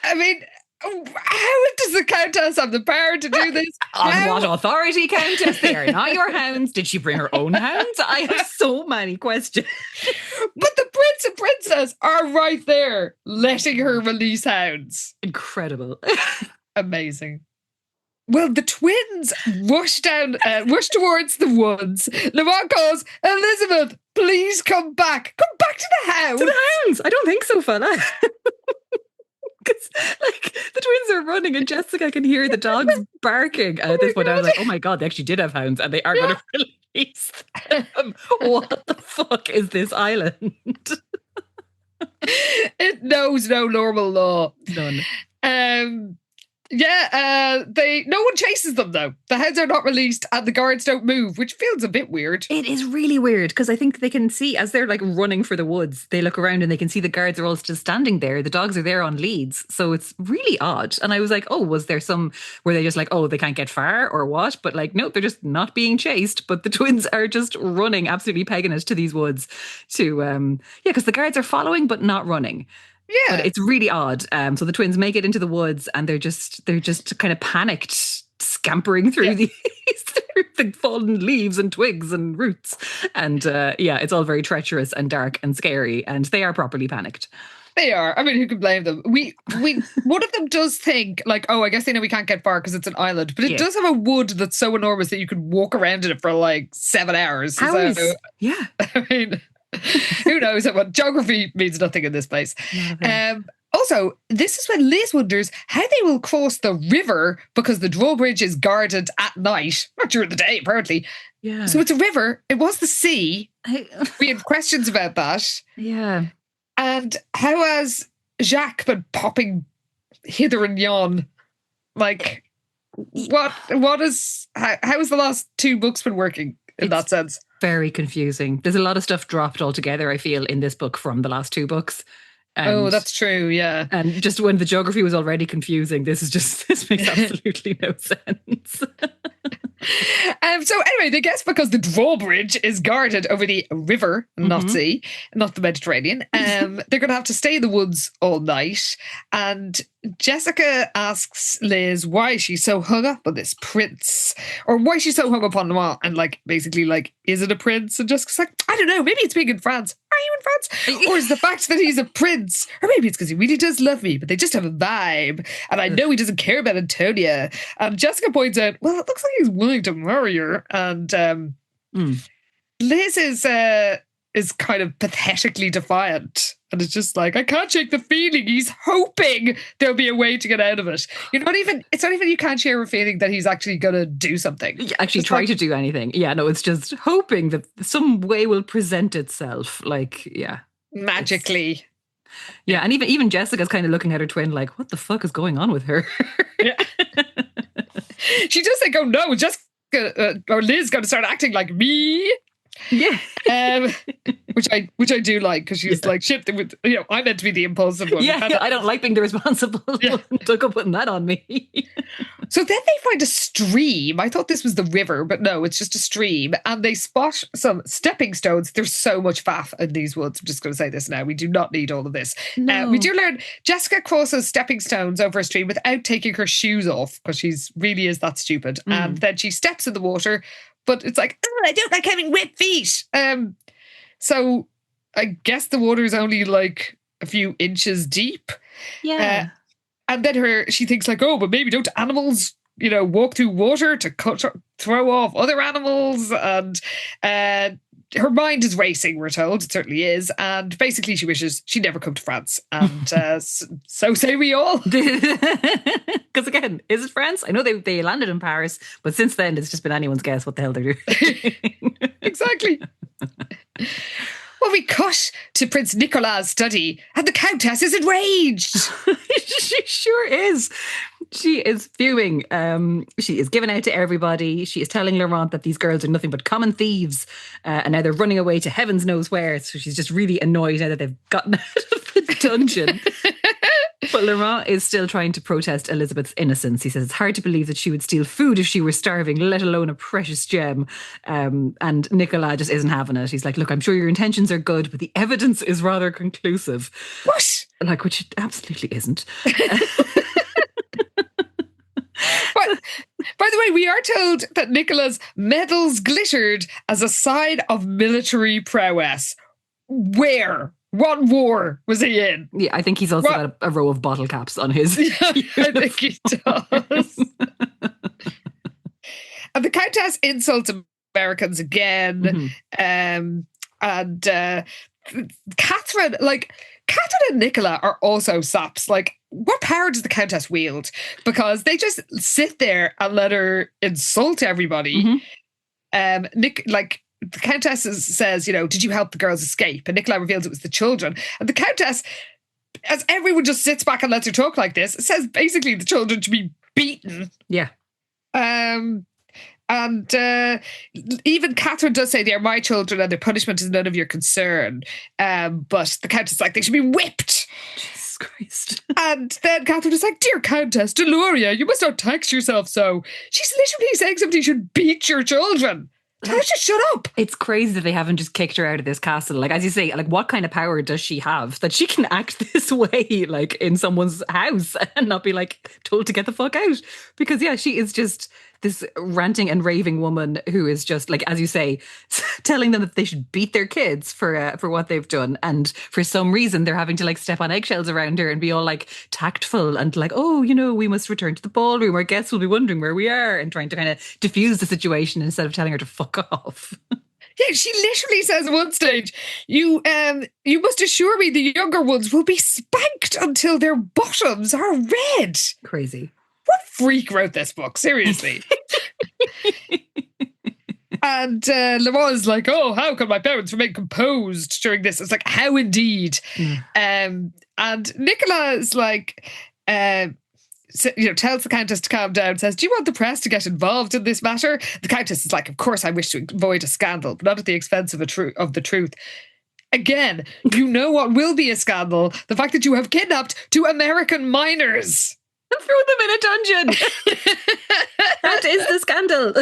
I mean, how does the Countess have the power to do this? On what authority, Countess? They are not your hounds. Did she bring her own hounds? I have so many questions. But the prince and princess are right there, letting her release hounds. Incredible. Amazing. Well, the twins rush towards the woods. Laurent calls, Elizabeth, please come back. Come back to the house. To the hounds? I don't think so, fella. Because, like, the twins are running and Jessica can hear the dogs barking. And at this point, I was like, oh my God, they actually did have hounds and they are going to release them. What the fuck is this island? It knows no normal law. None. No one chases them though. The heads are not released and the guards don't move, which feels a bit weird. It is really weird because I think they can see as they're like running for the woods, they look around and they can see the guards are all still standing there. The dogs are there on leads. So it's really odd. And I was like, oh, was there were they just like, oh, they can't get far or what? But like, no, they're just not being chased. But the twins are just running, absolutely pegging it to these woods because the guards are following but not running. Yeah. But it's really odd. So the twins make it into the woods and they're just kind of panicked, scampering through through the fallen leaves and twigs and roots. And it's all very treacherous and dark and scary. And they are properly panicked. They are. I mean, who can blame them? One of them does think like, oh, I guess they know we can't get far because it's an island. But it does have a wood that's so enormous that you could walk around in it for like 7 hours. Hours. So, yeah. I mean... Who knows? What geography means nothing in this place. Also, this is when Liz wonders how they will cross the river because the drawbridge is guarded at night, not during the day, apparently. Yeah. So it's a river. It was the sea. We had questions about that. Yeah. And how has Jacques been popping hither and yon? Like, how has the last 2 books been working in that sense? Very confusing. There's a lot of stuff dropped altogether, I feel, in this book from the last 2 books. That's true, yeah. And just when the geography was already confusing, this makes absolutely no sense. So anyway, they guess because the drawbridge is guarded over the river, not sea, not the Mediterranean, they're going to have to stay in the woods all night. And Jessica asks Liz why she's so hung up on this prince, or why she's so hung up on Noir, and like basically like, is it a prince? And Jessica's like, I don't know, maybe it's being in France. Are you in France? Or is the fact that he's a prince? Or maybe it's because he really does love me, but they just have a vibe. And I know he doesn't care about Antonia. And Jessica points out, well, it looks like he's willing to marry her. And Liz is kind of pathetically defiant. And it's just like, I can't shake the feeling. He's hoping there'll be a way to get out of it. It's not even you can't share a feeling that he's actually going to do something. Actually try to do anything. Yeah, no, it's just hoping that some way will present itself. Like, yeah. Magically. Yeah, and even Jessica's kind of looking at her twin like, what the fuck is going on with her? Yeah. She does think, oh no, Jessica or Liz going to start acting like me. Yeah. Which I do like, because she's like, shit, I'm meant to be the impulsive one. Yeah, I don't like being the responsible one. Don't go putting that on me. So then they find a stream. I thought this was the river, but no, it's just a stream. And they spot some stepping stones. There's so much faff in these woods. I'm just going to say this now. We do not need all of this. No. We do learn Jessica crosses stepping stones over a stream without taking her shoes off, because she really is that stupid. And then she steps in the water. But it's like, oh, I don't like having wet feet. So I guess the water is only like a few inches deep. Yeah. And then she thinks like, oh, but maybe don't animals, walk through water to throw off other animals? And her mind is racing, we're told. It certainly is. And basically she wishes she'd never come to France. And so say we all. Because again, is it France? I know they landed in Paris, but since then it's just been anyone's guess what the hell they're doing. Exactly. Well, we cut to Prince Nicolas' study and the Countess is enraged. She sure is. She is fuming. She is giving out to everybody. She is telling Laurent that these girls are nothing but common thieves, and now they're running away to heavens knows where. So she's just really annoyed now that they've gotten out of the dungeon. But Laurent is still trying to protest Elizabeth's innocence. He says it's hard to believe that she would steal food if she were starving, let alone a precious gem. And Nicolas just isn't having it. He's like, look, I'm sure your intentions are good, but the evidence is rather conclusive. What? Like, which it absolutely isn't. But, by the way, we are told that Nicola's medals glittered as a sign of military prowess. Where? What war was he in? Yeah, I think he's also got a row of bottle caps on his. Yeah, I think he does. And the Countess insults Americans again. And Catherine and Nicola are also saps. Like, what power does the Countess wield? Because they just sit there and let her insult everybody. the Countess says, did you help the girls escape? And Nicola reveals it was the children. And the Countess, as everyone just sits back and lets her talk like this, says basically the children to be beaten. Yeah. And even Catherine does say they are my children and their punishment is none of your concern. But the Countess is like, they should be whipped. Jesus Christ. And then Catherine is like, dear Countess, Deloria, you must not tax yourself so. She's literally saying somebody should beat your children. Tell her to shut up. It's crazy that they haven't just kicked her out of this castle. Like, as you say, like, what kind of power does she have that she can act this way, like, in someone's house and not be, like, told to get the fuck out? Because, yeah, she is just this ranting and raving woman who is just, like, as you say, telling them that they should beat their kids for what they've done. And for some reason, they're having to, like, step on eggshells around her and be all, like, tactful and, like, oh, we must return to the ballroom. Our guests will be wondering where we are, and trying to kind of diffuse the situation instead of telling her to fuck off. Yeah, she literally says at one stage, you must assure me the younger ones will be spanked until their bottoms are red. Crazy. What freak wrote this book? Seriously. And Lamont's like, oh, how can my parents remain composed during this? It's like, how indeed? And Nicola is like, tells the Countess to calm down, says, do you want the press to get involved in this matter? The Countess is like, of course I wish to avoid a scandal, but not at the expense of the truth. Again, you know what will be a scandal? The fact that you have kidnapped 2 American minors. And throw them in a dungeon. That is the scandal.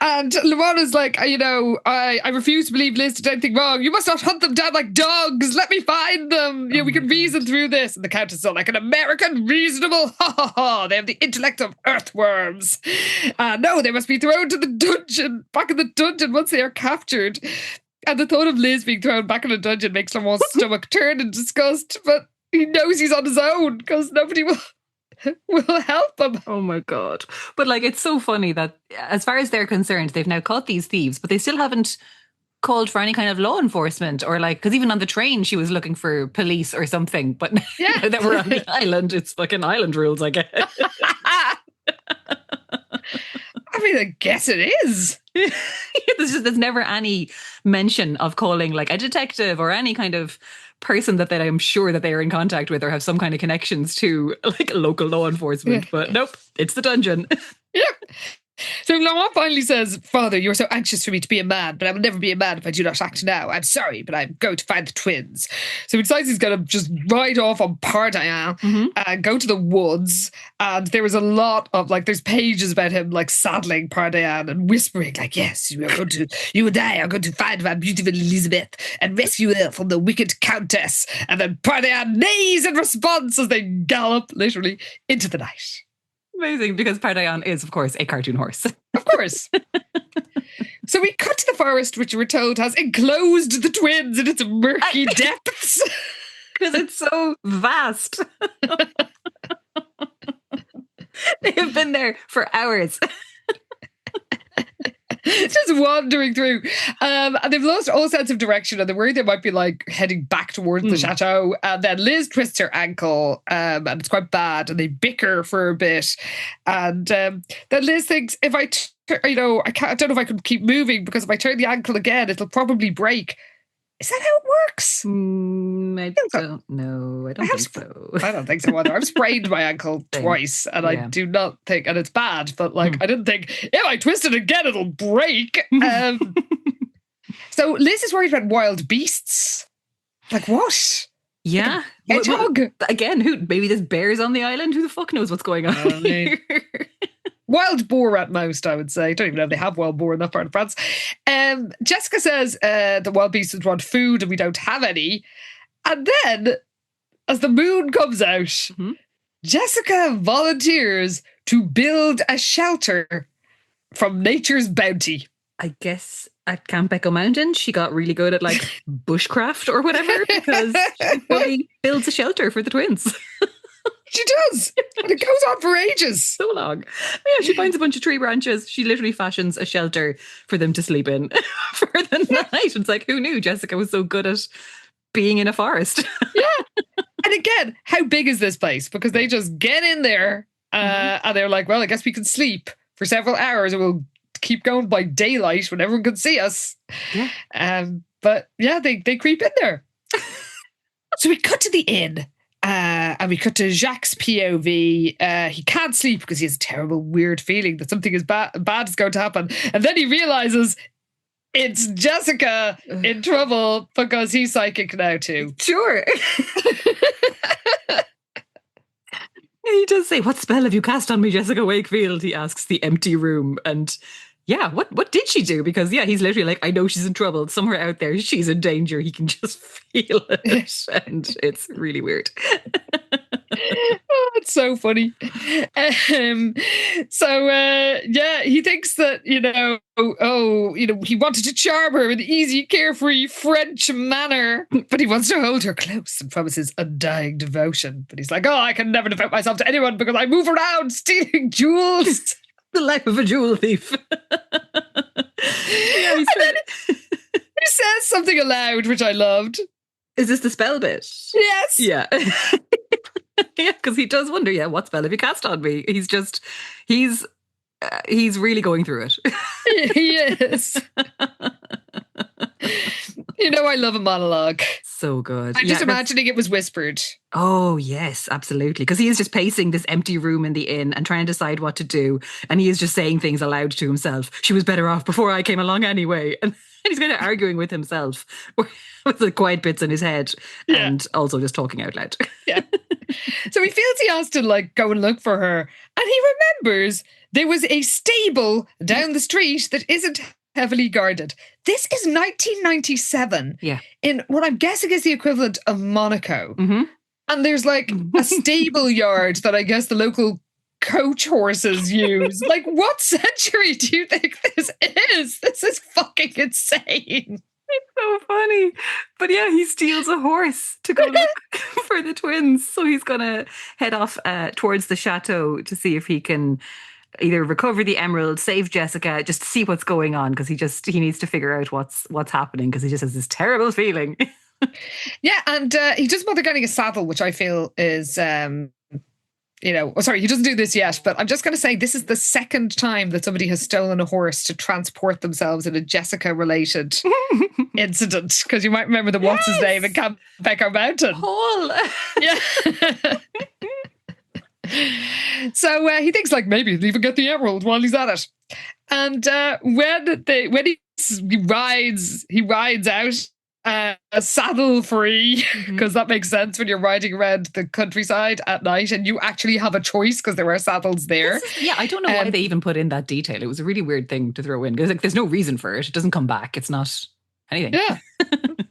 And Lamont is like, I refuse to believe Liz did anything wrong. You must not hunt them down like dogs. Let me find them. We can reason through this. And the Countess is all like, an American reasonable? Ha ha ha. They have the intellect of earthworms. No, they must be thrown to the dungeon, back in the dungeon once they are captured. And the thought of Liz being thrown back in a dungeon makes Lamont's stomach turn in disgust, but he knows he's on his own because nobody will help him. Oh my God. But like, it's so funny that as far as they're concerned, they've now caught these thieves, but they still haven't called for any kind of law enforcement, or like, because even on the train she was looking for police or something, but yeah. Now that we're on the island, it's fucking island rules, I guess. I mean, I guess it is. There's never any mention of calling like a detective or any kind of person that I'm sure that they are in contact with or have some kind of connections to, like local law enforcement. Yeah. But nope, it's the dungeon. Yeah. So Laurent finally says, Father, you're so anxious for me to be a man, but I will never be a man if I do not act now. I'm sorry, but I'm going to find the twins. So he decides he's going to just ride off on Pardayan and go to the woods. And there was a lot of, like, there's pages about him, like, saddling Pardayan and whispering, like, yes, you and I are going to find my beautiful Elizabeth and rescue her from the wicked Countess. And then Pardayan neighs in response as they gallop, literally, into the night. Amazing, because Pardayan is, of course, a cartoon horse. Of course. So we cut to the forest, which we're told has enclosed the twins in its murky depths. Because it's so vast. They have been there for hours. Just wandering through. And they've lost all sense of direction, and they're worried they might be like heading back towards the chateau. And then Liz twists her ankle, and it's quite bad, and they bicker for a bit. And then Liz thinks, if I don't know if I can keep moving, because if I turn the ankle again, it'll probably break. Is that how it works? I don't know. I don't think so. I don't think so either. I've sprained my ankle twice, and I do not think, and it's bad, but like, I didn't think, if I twist it again, it'll break. So Liz is worried about wild beasts. Like what? Yeah. Like hedgehog? Again, maybe there's bears on the island? Who the fuck knows what's going on here? Wild boar at most, I would say. I don't even know if they have wild boar in that part of France. Jessica says the wild beasts want food and we don't have any. And then, as the moon comes out, Jessica volunteers to build a shelter from nature's bounty. I guess at Camp Echo Mountain, she got really good at like bushcraft or whatever, because she fully builds a shelter for the twins. She does. And it goes on for ages. So long. Yeah, she finds a bunch of tree branches. She literally fashions a shelter for them to sleep in for the night. It's like, who knew Jessica was so good at being in a forest? Yeah. And again, how big is this place? Because they just get in there And they're like, well, I guess we can sleep for several hours and we'll keep going by daylight when everyone can see us. Yeah. But yeah, they creep in there. So we cut to the inn. And we cut to Jacques' POV. He can't sleep because he has a terrible, weird feeling that something is bad is going to happen. And then he realizes it's Jessica in trouble because he's psychic now too. Sure. He does say, "What spell have you cast on me, Jessica Wakefield?" He asks the empty room. And yeah, what did she do? Because yeah, he's literally like, I know she's in trouble. Somewhere out there, she's in danger. He can just feel it. And it's really weird. Oh, it's so funny. He thinks that, he wanted to charm her with easy, carefree French manner, but he wants to hold her close and promises undying devotion. But he's like, oh, I can never devote myself to anyone because I move around stealing jewels. The life of a jewel thief. Yeah, he says something aloud, which I loved. Is this the spell bit? Yes. Yeah. Yeah, because he does wonder, what spell have you cast on me? He's really going through it. He is. I love a monologue. So good. I'm just imagining it was whispered. Oh, yes, absolutely. Because he is just pacing this empty room in the inn and trying to decide what to do. And he is just saying things aloud to himself. She was better off before I came along anyway. And he's kind of arguing with himself with the quiet bits in his head and also just talking out loud. Yeah. So he feels he has to go and look for her. And he remembers there was a stable down the street that isn't heavily guarded. This is 1997 in what I'm guessing is the equivalent of Monaco. Mm-hmm. And there's a stable yard that I guess the local coach horses use. What century do you think this is? This is fucking insane. It's so funny. But yeah, he steals a horse to go look for the twins. So he's going to head off towards the chateau to see if he can either recover the emerald, save Jessica, just see what's going on, because he needs to figure out what's happening, because he just has this terrible feeling. Yeah, and he doesn't bother getting a saddle, which I feel is, he doesn't do this yet, but I'm just going to say this is the second time that somebody has stolen a horse to transport themselves in a Jessica-related incident, because you might remember the what's his name in Camp Becker Mountain. Paul. Yeah. So he thinks maybe he'll even get the emerald while he's at it. And when he rides out saddle free, because that makes sense when you're riding around the countryside at night and you actually have a choice because there are saddles there. I don't know why they even put in that detail. It was a really weird thing to throw in, because there's no reason for it. It doesn't come back. It's not anything. Yeah.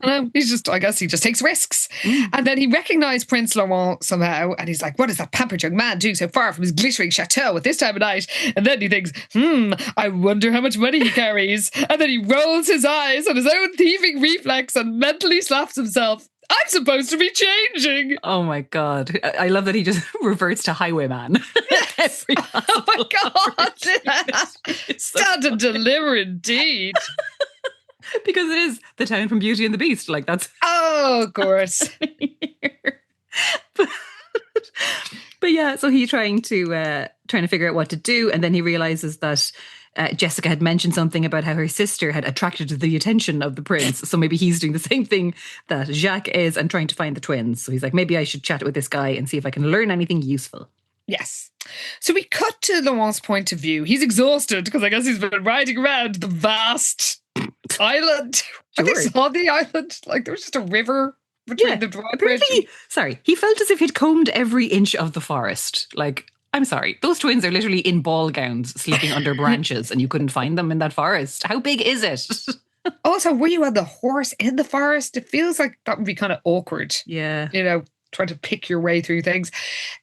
I guess he just takes risks. And then he recognised Prince Laurent somehow, and he's like, what is that pampered young man doing so far from his glittering chateau at this time of night? And then he thinks, I wonder how much money he carries. And then he rolls his eyes on his own thieving reflex and mentally slaps himself. I'm supposed to be changing. Oh my God. I love that he just reverts to highwayman. Yes. Oh my God. Stand and deliver indeed. Because it is the town from Beauty and the Beast. That's... Oh, of course. but yeah, so he's trying to figure out what to do. And then he realizes that Jessica had mentioned something about how her sister had attracted the attention of the prince. So maybe he's doing the same thing that Jacques is and trying to find the twins. So he's like, maybe I should chat with this guy and see if I can learn anything useful. Yes. So we cut to Laurent's point of view. He's exhausted because I guess he's been riding around the vast island. Sure. I saw the island. There was just a river between the drawbridge. He felt as if he'd combed every inch of the forest. I'm sorry, those twins are literally in ball gowns sleeping under branches and you couldn't find them in that forest. How big is it? Also, were you on the horse in the forest? It feels like that would be kind of awkward. Yeah. Trying to pick your way through things.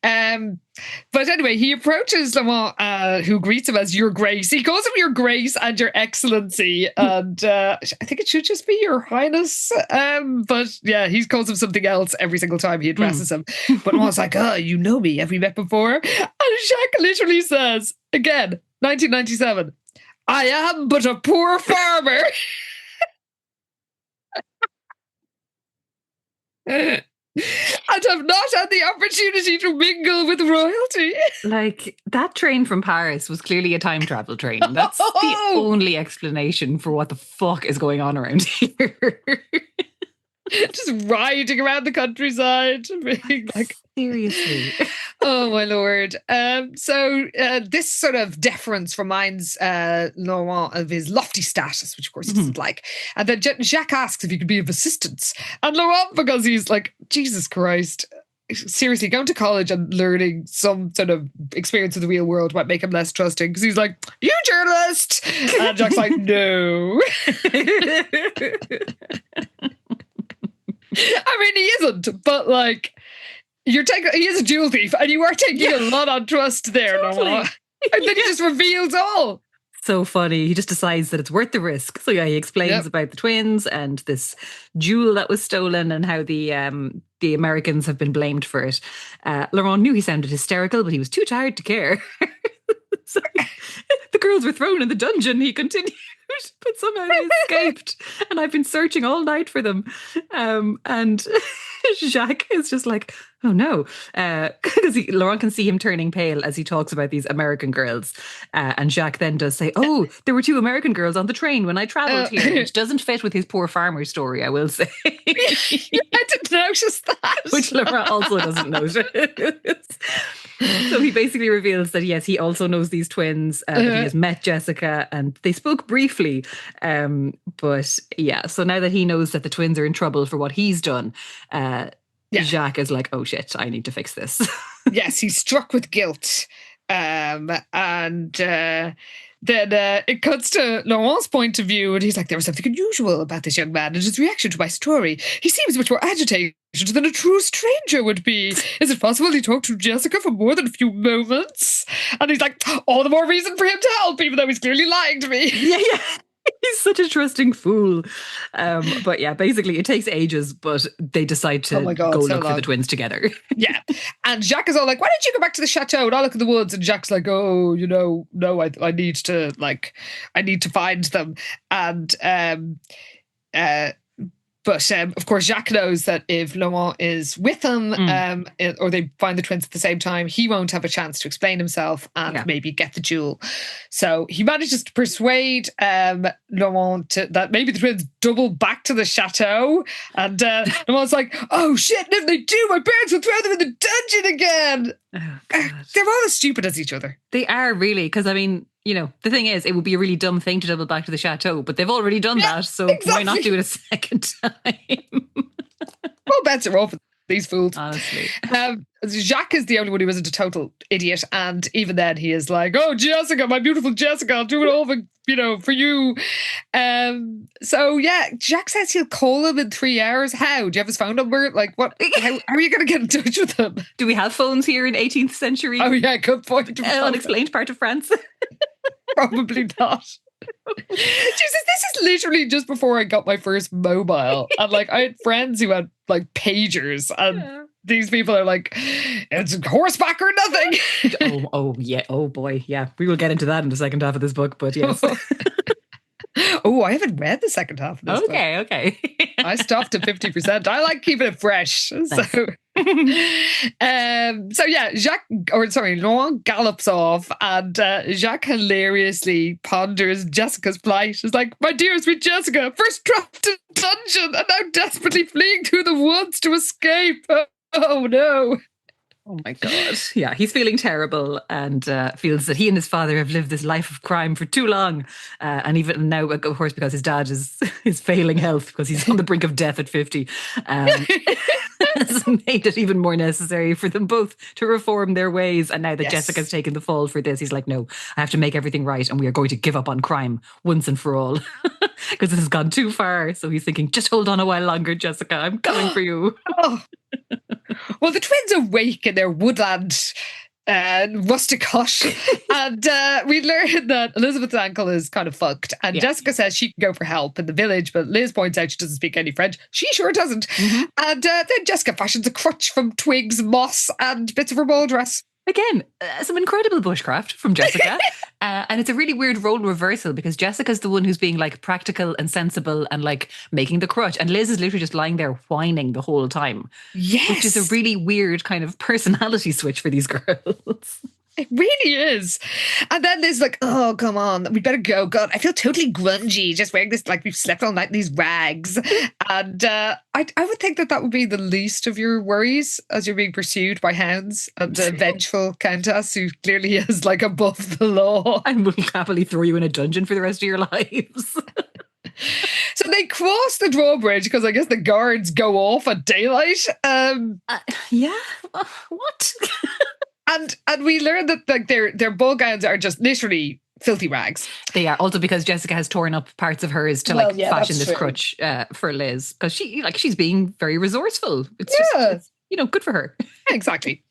But anyway, he approaches Laurent, who greets him as Your Grace. He calls him Your Grace and Your Excellency. And I think it should just be Your Highness. But yeah, he calls him something else every single time he addresses him. But Laurent's like, you know me. Have we met before? And Jacques literally says, again, 1997, I am but a poor farmer. and have not had the opportunity to mingle with royalty. Like, that train from Paris was clearly a time travel train. That's the only explanation for what the fuck is going on around here. Just riding around the countryside, being like, seriously. Oh my lord. So this sort of deference reminds Laurent of his lofty status, which of course he doesn't like. And then Jacques asks if he could be of assistance. And Laurent, because he's like, Jesus Christ, seriously, going to college and learning some sort of experience of the real world might make him less trusting, because he's like, you journalist! And Jacques like, no. I mean, he isn't, but like, he is a jewel thief, and you are taking a lot on trust there, totally. Noah. And then he just reveals all. So funny. He just decides that it's worth the risk. So yeah, he explains about the twins and this jewel that was stolen and how the Americans have been blamed for it. Laurent knew he sounded hysterical, but he was too tired to care. So the girls were thrown in the dungeon, he continued, but somehow they escaped. And I've been searching all night for them. And Jacques is just like, oh no. Because Laurent can see him turning pale as he talks about these American girls. And Jacques then does say, oh, there were 2 American girls on the train when I travelled here, which doesn't fit with his poor farmer story, I will say. I didn't notice that. Which Laurent also doesn't notice. So he basically reveals that, yes, he also knows these twins, that he has met Jessica, and they spoke briefly. But yeah, so now that he knows that the twins are in trouble for what he's done, Jacques is like, oh shit, I need to fix this. Yes, he's struck with guilt. Then it cuts to Laurent's point of view, and he's like, there was something unusual about this young man and his reaction to my story. He seems much more agitated than a true stranger would be. Is it possible he talked to Jessica for more than a few moments? And he's like, all the more reason for him to help, even though he's clearly lying to me. Yeah. He's such a trusting fool. But yeah, basically it takes ages, but they decide to go look for the twins together. Yeah. And Jacques is all like, why don't you go back to the chateau and I'll look in the woods? And Jacques like, oh, no, I need to find them. And but of course, Jacques knows that if Laurent is with them, or they find the twins at the same time, he won't have a chance to explain himself and maybe get the jewel. So he manages to persuade Laurent that maybe the twins double back to the chateau. And Laurent's like, oh shit, and if they do, my parents will throw them in the dungeon again. Oh, they're all as stupid as each other. They are, really, because I mean, you know, the thing is, it would be a really dumb thing to double back to the chateau, but they've already done that, so why not do it a second time? Well, bets are off with these fools. Honestly. Jacques is the only one who isn't a total idiot, and even then he is like, oh, Jessica, my beautiful Jessica, I'll do it all for you. So yeah, Jacques says he'll call him in 3 hours. How? Do you have his phone number? Like, what? How are you going to get in touch with him? Do we have phones here in 18th century? Oh yeah, good point. Unexplained part of France. Probably not. Jesus, this is literally just before I got my first mobile, and like I had friends who had like pagers, and these people are like, it's horseback or nothing. Oh boy, yeah, we will get into that in the second half of this book, but yes. Oh, I haven't read the second half of this book. Okay. I stopped at 50%. I like keeping it fresh. Nice. So yeah, Laurent gallops off, and Jacques hilariously ponders Jessica's plight. It's like, my dear sweet Jessica, first trapped in a dungeon and now desperately fleeing through the woods to escape. Oh no. Oh my God. Yeah, he's feeling terrible and feels that he and his father have lived this life of crime for too long. And even now, of course, because his dad is failing health because he's on the brink of death at 50. Has made it even more necessary for them both to reform their ways. And now that Jessica's taken the fall for this, he's like, no, I have to make everything right. And we are going to give up on crime once and for all. Because this has gone too far. So he's thinking, just hold on a while longer, Jessica. I'm coming for you. Well, the twins awake in their woodland rustic hut, and we learn that Elizabeth's ankle is kind of fucked, and Jessica says she can go for help in the village, but Liz points out she doesn't speak any French. She sure doesn't. And then Jessica fashions a crutch from twigs, moss, and bits of her ball dress. Again, some incredible bushcraft from Jessica. And it's a really weird role reversal because Jessica's the one who's being like practical and sensible and like making the crutch. And Liz is literally just lying there whining the whole time. Yes. Which is a really weird kind of personality switch for these girls. It really is. And then there's like, oh, come on, we better go. God, I feel totally grungy just wearing this, like we've slept all night in these rags. And I would think that would be the least of your worries as you're being pursued by hounds and a vengeful countess who clearly is like above the law. And will happily throw you in a dungeon for the rest of your lives. So they cross the drawbridge because I guess the guards go off at daylight. Yeah. What? And we learned that like their ball gowns are just literally filthy rags. They are also because Jessica has torn up parts of hers to fashion this crutch for Liz because she's being very resourceful. It's just good for her. Exactly.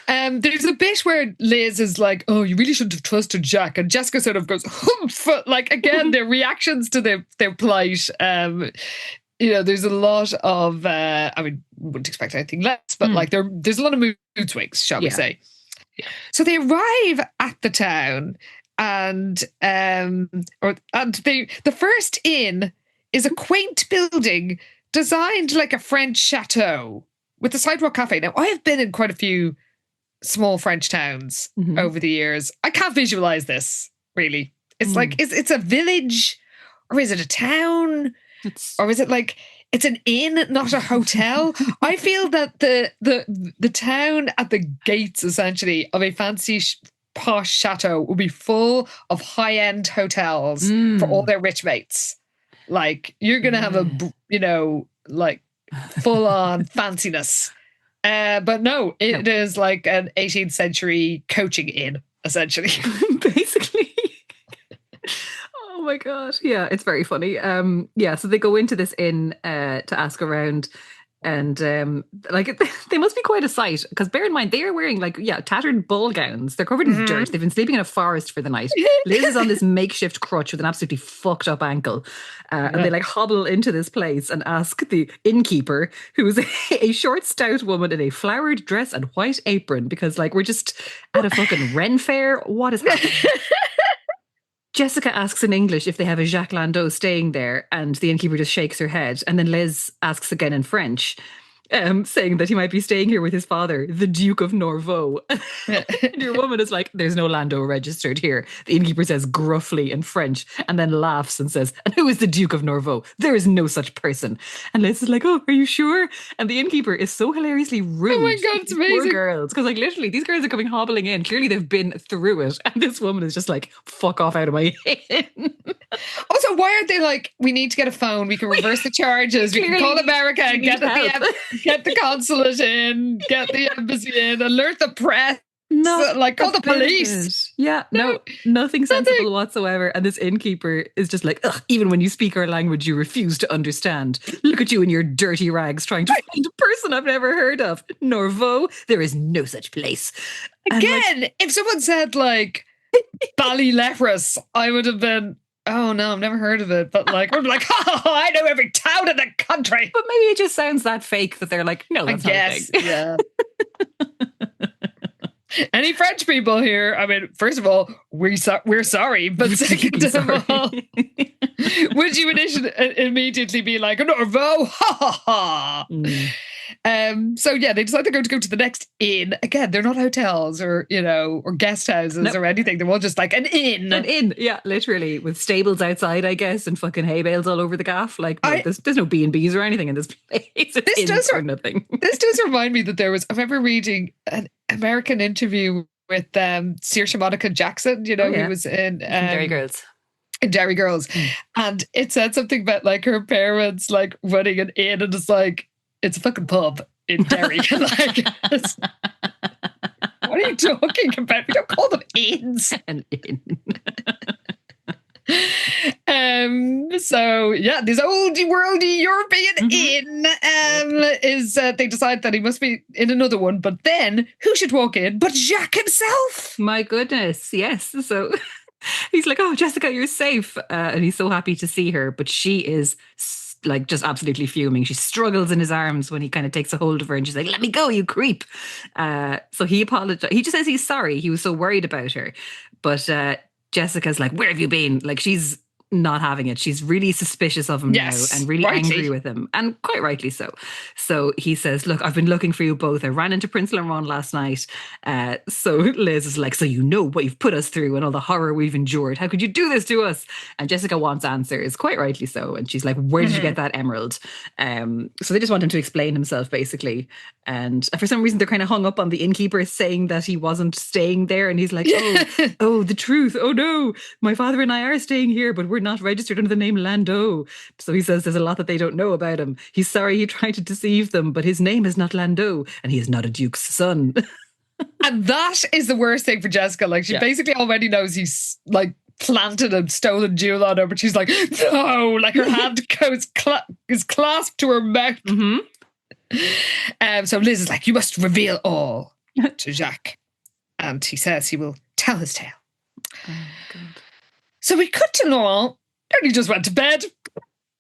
There's a bit where Liz is like, "Oh, you really shouldn't have trusted Jack," and Jessica sort of goes, "Humph!" Like again, their reactions to their plight. There's a lot of. Wouldn't expect anything less, but like there's a lot of mood swings, shall we say? Yeah. So they arrive at the town, and the first inn is a quaint building designed like a French chateau with a sidewalk cafe. Now, I have been in quite a few small French towns over the years. I can't visualize this really. It's like it's a village, or is it a town, or is it like? It's an inn, not a hotel. I feel that the town at the gates, essentially, of a fancy posh chateau will be full of high-end hotels for all their rich mates. Like, you're going to have like full-on fanciness. But no, it is like an 18th century coaching inn, essentially. Basically. Oh my God. Yeah, it's very funny. So they go into this inn to ask around, and they must be quite a sight because bear in mind they are wearing tattered ball gowns. They're covered in dirt. They've been sleeping in a forest for the night. Liz is on this makeshift crutch with an absolutely fucked up ankle. And they hobble into this place and ask the innkeeper, who's a short, stout woman in a flowered dress and white apron, because we're just at a fucking Ren fair. What is happening? Jessica asks in English if they have a Jacques Landau staying there, and the innkeeper just shakes her head. And then Liz asks again in French, saying that he might be staying here with his father, the Duke of Norvaux. And your woman is like, "There's no Landau registered here." The innkeeper says gruffly in French, and then laughs and says, "And who is the Duke of Norvaux? There is no such person." And Liz is like, "Oh, are you sure?" And the innkeeper is so hilariously rude. Oh my God, it's amazing. Poor girls. Because literally, these girls are coming hobbling in. Clearly they've been through it. And this woman is just like, "Fuck off out of my inn." Also, why aren't they like, "We need to get a phone, we can reverse the charges, we can call America and get the consulate in, get the embassy in, alert the press, call the police." Yeah, nothing sensible whatsoever. And this innkeeper is just like, "Ugh, even when you speak our language, you refuse to understand. Look at you in your dirty rags trying to find a person I've never heard of. Norvaux, there is no such place." Again, if someone said Ballylephrus, I would have been, "Oh no, I've never heard of it." But I'm like, I know every town in the country. But maybe it just sounds that fake that they're like, "No, that's not a thing." Yeah. Any French people here? I mean, first of all, we're sorry, but second of all, would you immediately be like, "Norvaux, ha ha ha"? They decide they're going to go to the next inn. Again, they're not hotels or guest houses or anything. They're all just like an inn. An inn, yeah, literally, with stables outside, I guess, and fucking hay bales all over the gaff. There's no B&Bs or anything in this place. Nothing. This does remind me that I remember reading an American interview with Saoirse Monica Jackson, who was in Derry Girls. In Derry Girls. And it said something about her parents running an inn, and it's like, it's a fucking pub in Derry. What are you talking about? We don't call them inns. An inn. This oldie worldy European inn they decide that he must be in another one, but then who should walk in but Jacques himself? My goodness, yes. So he's like, "Oh, Jessica, you're safe," and he's so happy to see her, but she is like just absolutely fuming. She struggles in his arms when he kind of takes a hold of her and she's like, let me go, you creep. So he apologized. He just says he's sorry. He was so worried about her. But Jessica's like, where have you been? Like, she's not having it. She's really suspicious of him now and really angry with him, and quite rightly so. So he says, look, I've been looking for you both. I ran into Prince Lermont last night. So Liz is like, so you know what you've put us through and all the horror we've endured. How could you do this to us? And Jessica wants answers, quite rightly so. And she's like, where did you get that emerald? So they just want him to explain himself, basically. And for some reason, they're kind of hung up on the innkeeper saying that he wasn't staying there. And he's like, oh, the truth. Oh no, my father and I are staying here, but we're not registered under the name Landau. So he says there's a lot that they don't know about him. He's sorry he tried to deceive them, but his name is not Landau and he is not a duke's son. And that is the worst thing for Jessica. Like, she basically already knows he's like planted a stolen jewel on her, but she's like, no, like her hand is clasped to her mouth. So Liz is like, you must reveal all to Jacques. And he says he will tell his tale. Oh, God. So we cut to Laurent, and he just went to bed.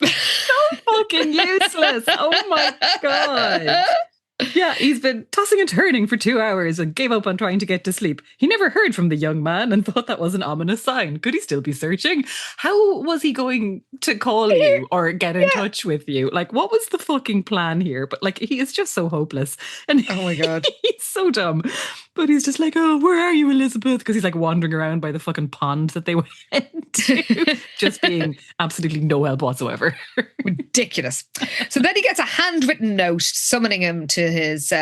So fucking useless. Oh my God. Yeah, he's been tossing and turning for 2 hours and gave up on trying to get to sleep. He never heard from the young man and thought that was an ominous sign. Could he still be searching? How was he going to call you or get in touch with you? Like, what was the fucking plan here? But like, he is just so hopeless. And oh my God. He's so dumb. But he's just like, oh, where are you, Elizabeth? Because he's like wandering around by the fucking pond that they went to. Just being absolutely no help whatsoever. Ridiculous. So then he gets a handwritten note summoning him to his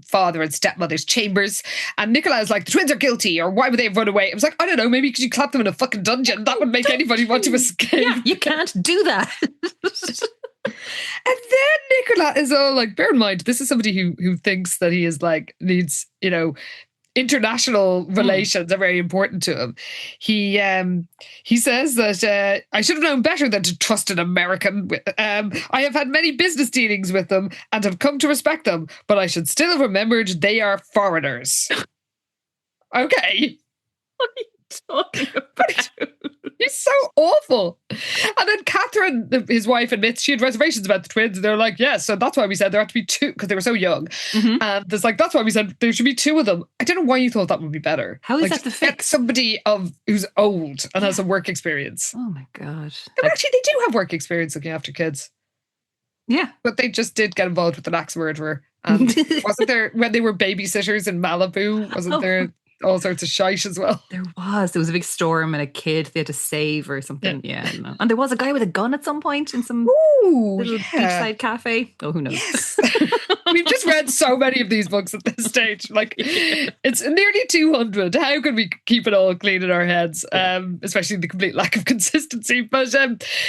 father and stepmother's chambers. And Nicola's like, the twins are guilty, or why would they have run away? I was like, I don't know, maybe because you clapped them in a fucking dungeon. That would make anybody want to escape. Yeah, you can't do that. And then Nicola is all like, bear in mind, this is somebody who thinks that he is like, needs, you know, international relations are very important to him. He says that I should have known better than to trust an American. I have had many business dealings with them and have come to respect them, but I should still have remembered they are foreigners. Okay. What are you talking about? He's so awful. And then Catherine, his wife, admits she had reservations about the twins. And they're like, yes, so that's why we said there had to be two, because they were so young. And there's like, that's why we said there should be two of them. I don't know why you thought that would be better. How is like, that the fix? Somebody who's old and has some work experience. Oh my God. Actually, they do have work experience looking after kids. Yeah. But they just did get involved with an axe murderer. And wasn't there, when they were babysitters in Malibu, wasn't there all sorts of shite as well? There was a big storm and a kid they had to save or something. Yeah. No. And there was a guy with a gun at some point in some little beachside cafe. Oh, who knows? Yes. We've just read so many of these books at this stage. Like, it's nearly 200. How can we keep it all clean in our heads? Especially the complete lack of consistency. But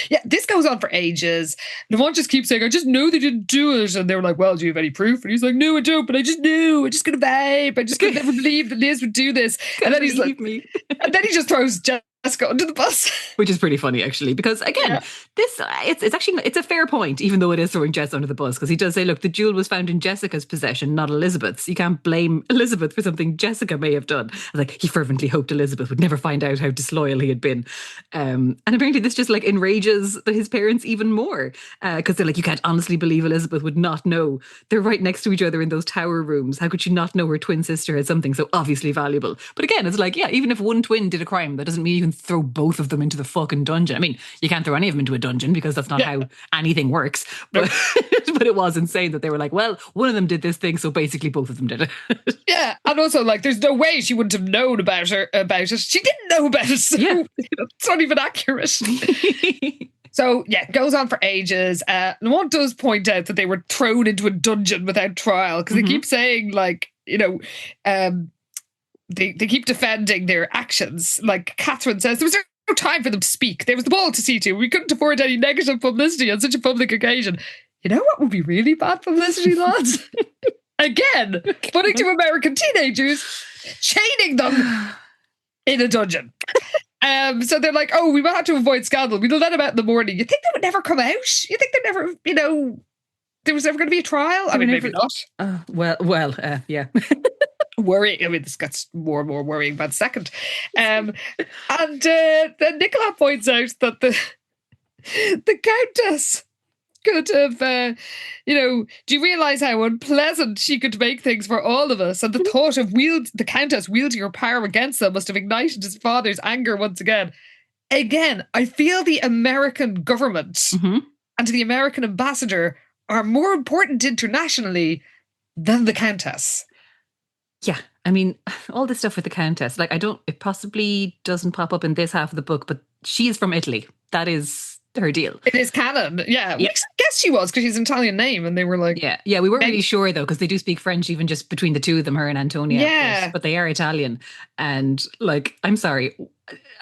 yeah, this goes on for ages. Lamont just keeps saying, I just know they didn't do it. And they were like, well, do you have any proof? And he's like, no, I don't, but I just knew. I just got a vibe. I just could never believe that Liz would do this. And then he's like, and then he just throws Jessica under the bus. Which is pretty funny, actually, because again, it's a fair point, even though it is throwing Jess under the bus, because he does say, look, the jewel was found in Jessica's possession, not Elizabeth's. You can't blame Elizabeth for something Jessica may have done. Like, he fervently hoped Elizabeth would never find out how disloyal he had been. And apparently this just like enrages his parents even more, because they're like, you can't honestly believe Elizabeth would not know. They're right next to each other in those tower rooms. How could she not know her twin sister had something so obviously valuable? But again, it's like, yeah, even if one twin did a crime, that doesn't mean you can throw both of them into the fucking dungeon. I mean, you can't throw any of them into a dungeon because that's not how anything works. But, but it was insane that they were like, well, one of them did this thing, so basically both of them did it. Yeah, and also like, there's no way she wouldn't have known about it. She didn't know about it, so it's not even accurate. So, yeah, it goes on for ages. Lamont does point out that they were thrown into a dungeon without trial, because they keep saying, like, you know, they keep defending their actions. Like Catherine says, there was no time for them to speak. There was the ball to see to. We couldn't afford any negative publicity on such a public occasion. You know what would be really bad publicity, lads? Again, putting two American teenagers, chaining them in a dungeon. So they're like, oh, we might have to avoid scandal. We'll let them out in the morning. You think they would never come out? You think they'd never, you know, there was never going to be a trial? I mean, maybe not. Well, yeah. Worrying. I mean, this gets more and more worrying by the second. And then Nicola points out that the Countess could have, do you realise how unpleasant she could make things for all of us? And the thought of the Countess wielding her power against them must have ignited his father's anger once again. Again, I feel the American government and the American ambassador are more important internationally than the Countess. Yeah. I mean, all this stuff with the Countess, like, it possibly doesn't pop up in this half of the book, but she is from Italy. That is her deal. It is canon. Yeah. We guess she was because she's an Italian name. And they were like... Yeah. We weren't really sure, though, because they do speak French, even just between the two of them, her and Antonia. Yeah. But they are Italian. And, like, I'm sorry,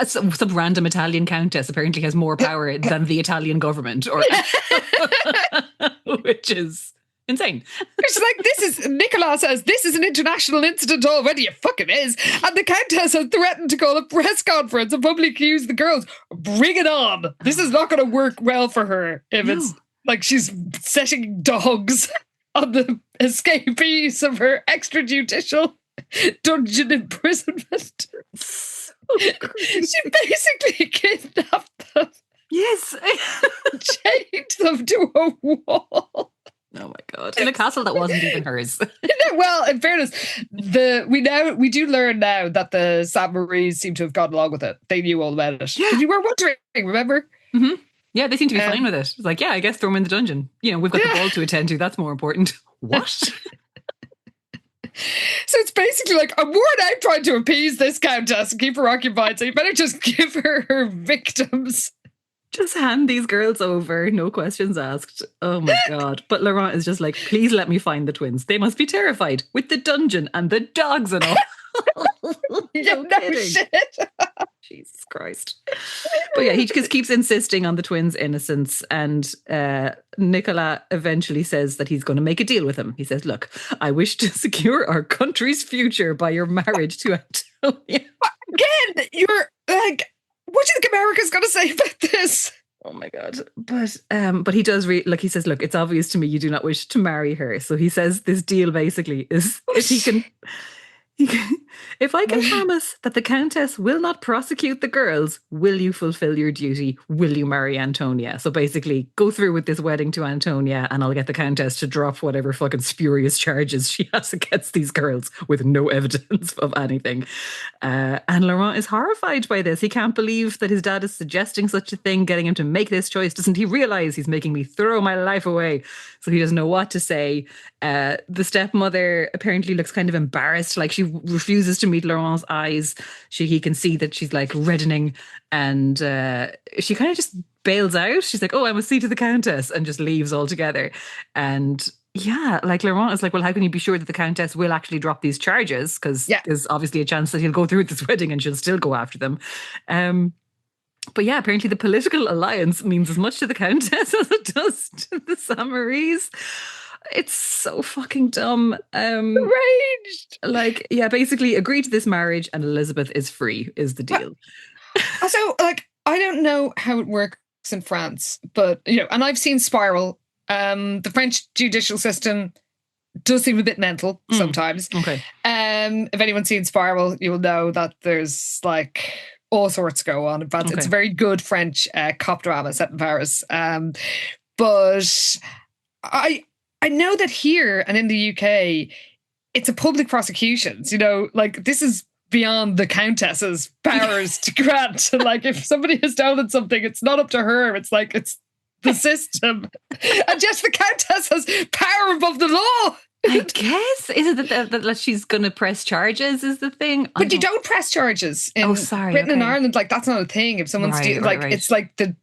some random Italian countess apparently has more power than the Italian government, which is... insane. It's like, Nicola says, this is an international incident already. It fucking is. And the Countess has threatened to call a press conference and publicly accuse the girls. Bring it on. This is not going to work well for her if it's like she's setting dogs on the escapees of her extrajudicial dungeon imprisonment. She basically kidnapped them. Yes. Chained them to a wall. Oh my God. In a castle that wasn't even hers. Well, in fairness, we do learn now that the Sainte Maries seem to have gone along with it. They knew all about it. Yeah. You were wondering, remember? Mm-hmm. Yeah, they seem to be fine with it. It's like, yeah, I guess throw them in the dungeon. We've got the ball to attend to. That's more important. What? So it's basically like, I'm worn out trying to appease this Countess and keep her occupied, so you better just give her victims. Just hand these girls over, no questions asked. Oh my God. But Laurent is just like, please let me find the twins. They must be terrified with the dungeon and the dogs and all. No shit. Jesus Christ. But yeah, he just keeps insisting on the twins' innocence. And Nicola eventually says that he's going to make a deal with him. He says, look, I wish to secure our country's future by your marriage to Antonia. Again, you're like... what do you think America's going to say about this? Oh my God. But he does he says, look, it's obvious to me you do not wish to marry her. So he says this deal basically is if I can promise that the Countess will not prosecute the girls, will you fulfill your duty? Will you marry Antonia? So basically, go through with this wedding to Antonia and I'll get the Countess to drop whatever fucking spurious charges she has against these girls with no evidence of anything. And Laurent is horrified by this. He can't believe that his dad is suggesting such a thing, getting him to make this choice. Doesn't he realize he's making me throw my life away? So he doesn't know what to say. The stepmother apparently looks kind of embarrassed, like she refuses to meet Laurent's eyes. He can see that she's like reddening, and she kind of just bails out. She's like, oh, I must see to the Countess, and just leaves altogether. And yeah, like Laurent is like, well, how can you be sure that the Countess will actually drop these charges? Because there's obviously a chance that he'll go through with this wedding and she'll still go after them. But yeah, apparently the political alliance means as much to the Countess as it does to the Sainte Maries. It's so fucking dumb. Raged. Like, yeah, basically agree to this marriage and Elizabeth is free is the deal. So, like, I don't know how it works in France, but, and I've seen Spiral. The French judicial system does seem a bit mental sometimes. Okay. If anyone's seen Spiral, you will know that there's, like... all sorts go on in France. Okay. It's a very good French cop drama set in Paris. But I know that here and in the UK, it's a public prosecution. Like this is beyond the Countess's powers to grant. Like if somebody has stolen something, it's not up to her. It's like it's the system. And just the Countess has power above the law. I guess. Is it that she's going to press charges is the thing? But you don't press charges in Britain and Ireland. Like, that's not a thing. If someone's it's like the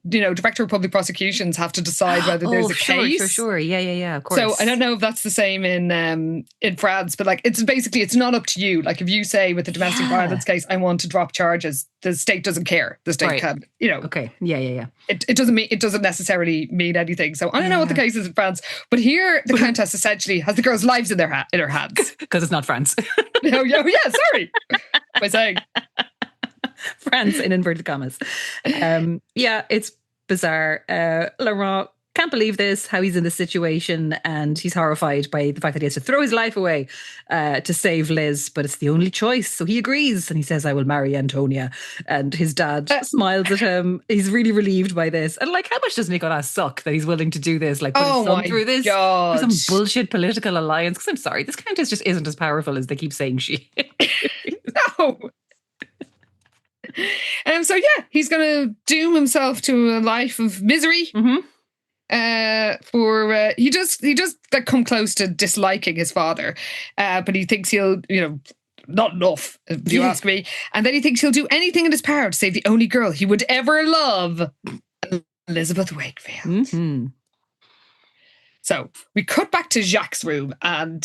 Director of Public Prosecutions have to decide whether there's a case. Sure. Yeah, of course. So I don't know if that's the same in France, but like it's basically it's not up to you. Like if you say with the domestic violence case, I want to drop charges, the state doesn't care. The state can, Okay. Yeah. It doesn't necessarily mean anything. So I don't know what the case is in France, but here the Countess essentially has the girls' lives in her hands because it's not France. Sorry, by saying. France in inverted commas. Yeah, it's bizarre. Laurent can't believe this, how he's in this situation, and he's horrified by the fact that he has to throw his life away to save Liz, but it's the only choice. So he agrees and he says, I will marry Antonia. And his dad smiles at him. He's really relieved by this. And like, how much does Nicolas suck that he's willing to do this? Like, put his son through this for some bullshit political alliance? Because I'm sorry, this countess just isn't as powerful as they keep saying she is. No. So yeah, he's going to doom himself to a life of misery. He does like come close to disliking his father, but he thinks he'll, not enough, if you ask me. And then he thinks he'll do anything in his power to save the only girl he would ever love, Elizabeth Wakefield. So we cut back to Jacques' room, and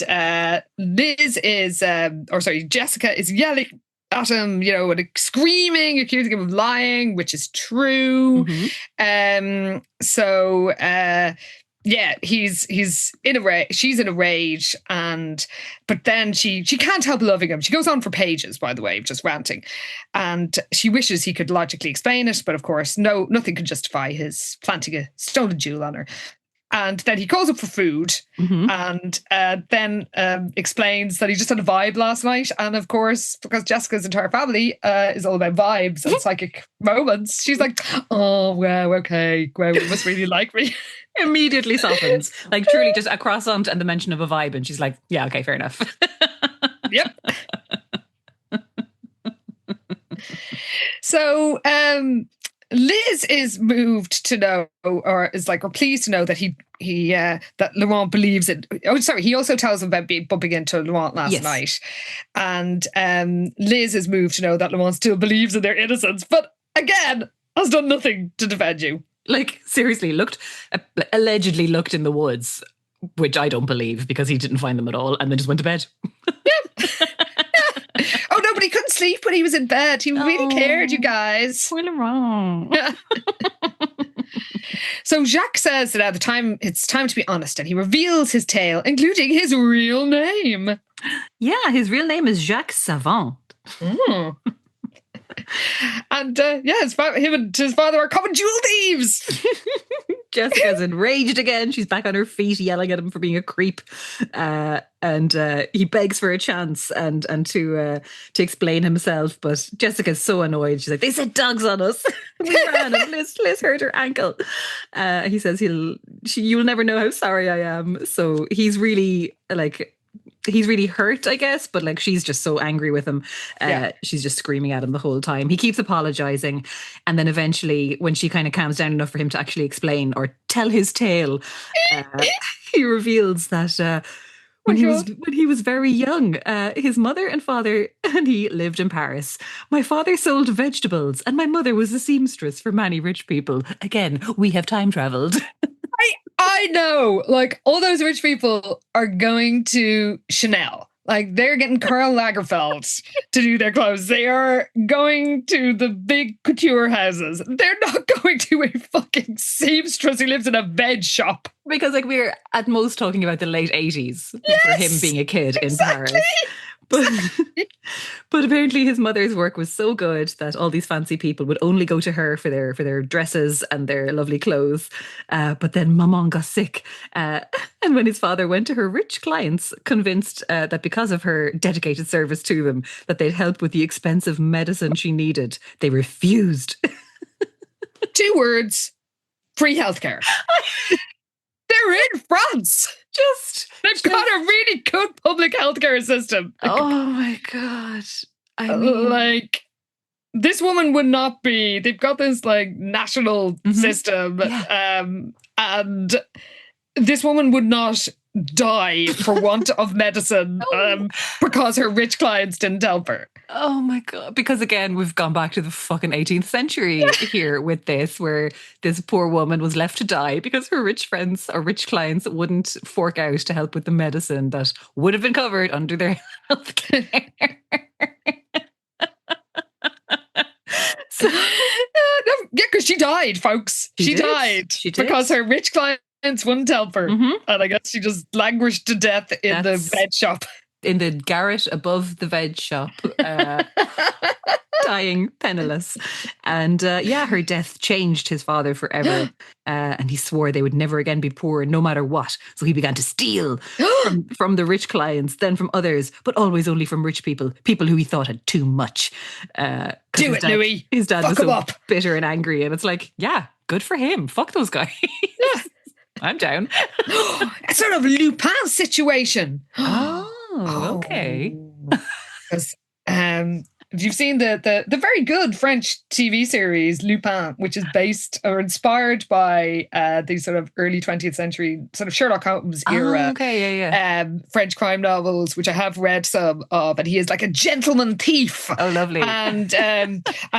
Jessica is yelling at him, and screaming, accusing him of lying, which is true. He's in a rage. She's in a rage, but then she can't help loving him. She goes on for pages, by the way, just ranting, and she wishes he could logically explain it, but of course, nothing can justify his planting a stolen jewel on her. And then he calls up for food and then explains that he just had a vibe last night. And of course, because Jessica's entire family is all about vibes and psychic moments, she's like, oh, well, okay. Well, you must really like me. Immediately softens. Like truly just a croissant and the mention of a vibe. And she's like, yeah, okay, fair enough. Yep. So, Liz is moved to know, or pleased to know that that Laurent believes it. Oh, sorry. He also tells him about bumping into Laurent last night, and Liz is moved to know that Laurent still believes in their innocence, but again has done nothing to defend you. Like seriously, allegedly looked in the woods, which I don't believe because he didn't find them at all, and then just went to bed. Yeah. Oh no, but he couldn't sleep when he was in bed. He really cared, you guys. Poor Laurent. So Jacques says that it's time to be honest, and he reveals his tale, including his real name. Yeah, his real name is Jacques Savant. And him and his father are common jewel thieves. Jessica's enraged again. She's back on her feet, yelling at him for being a creep. And he begs for a chance and to explain himself. But Jessica's so annoyed. She's like, they set dogs on us. We ran and Liz hurt her ankle. He says you'll never know how sorry I am. So he's really hurt, I guess, but she's just so angry with him. She's just screaming at him the whole time. He keeps apologizing. And then eventually, when she kind of calms down enough for him to actually explain or tell his tale, he reveals that when he was very young, his mother and father and he lived in Paris. My father sold vegetables and my mother was a seamstress for many rich people. Again, we have time traveled. I know, all those rich people are going to Chanel. They're getting Karl Lagerfeld to do their clothes. They are going to the big couture houses. They're not going to a fucking seamstress who lives in a veg shop. Because we're at most talking about the late 80s for him being a kid in Paris. But apparently his mother's work was so good that all these fancy people would only go to her for their dresses and their lovely clothes. But then Maman got sick. And when his father went to her rich clients, convinced that because of her dedicated service to them, that they'd help with the expensive medicine she needed, they refused. 2 words, free healthcare. They're in France. They've got a really good public healthcare system. Oh my God. I mean, this woman would not be, they've got this national system. And this woman would not die for want of medicine because her rich clients didn't help her. Oh my God. Because again, we've gone back to the fucking 18th century here with this, where this poor woman was left to die because her rich friends or rich clients wouldn't fork out to help with the medicine that would have been covered under their healthcare. Because she died, folks. She died because her rich clients wouldn't help her. And I guess she just languished to death in the veg shop. In the garret above the veg shop. dying penniless. And her death changed his father forever. And he swore they would never again be poor, no matter what. So he began to steal from the rich clients, then from others, but always only from rich people who he thought had too much. Do it, Louis. His dad Fuck was so up. bitter and angry. And it's like, yeah, good for him. Fuck those guys. I'm down. A sort of Lupin situation. Oh, okay. Because if you've seen the very good French TV series Lupin, which is based or inspired by the sort of early 20th century sort of Sherlock Holmes era French crime novels, which I have read some of, and he is like a gentleman thief. Oh, lovely. And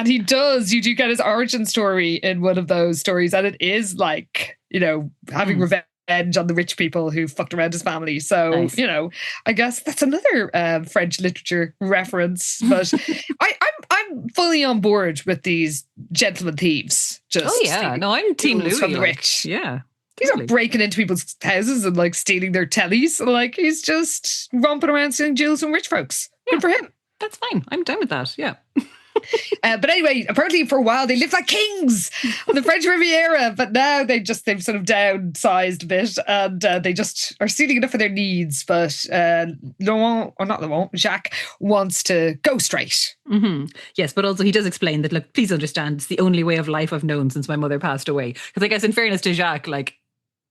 you do get his origin story in one of those stories, and it is like, having revenge on the rich people who fucked around his family. So, nice. I guess that's another French literature reference. But I'm fully on board with these gentleman thieves. I'm Team Louis. From the rich. Yeah. He's not breaking into people's houses and like stealing their tellies. Like, he's just romping around stealing jewels from rich folks. Yeah. Good for him. That's fine. I'm done with that. Yeah. But anyway, apparently for a while they lived like kings on the French Riviera, but now they've sort of downsized a bit, and they just are stealing enough for their needs. But Jacques wants to go straight. Mm-hmm. Yes, but also he does explain that, look, please understand, it's the only way of life I've known since my mother passed away. Because I guess in fairness to Jacques, like,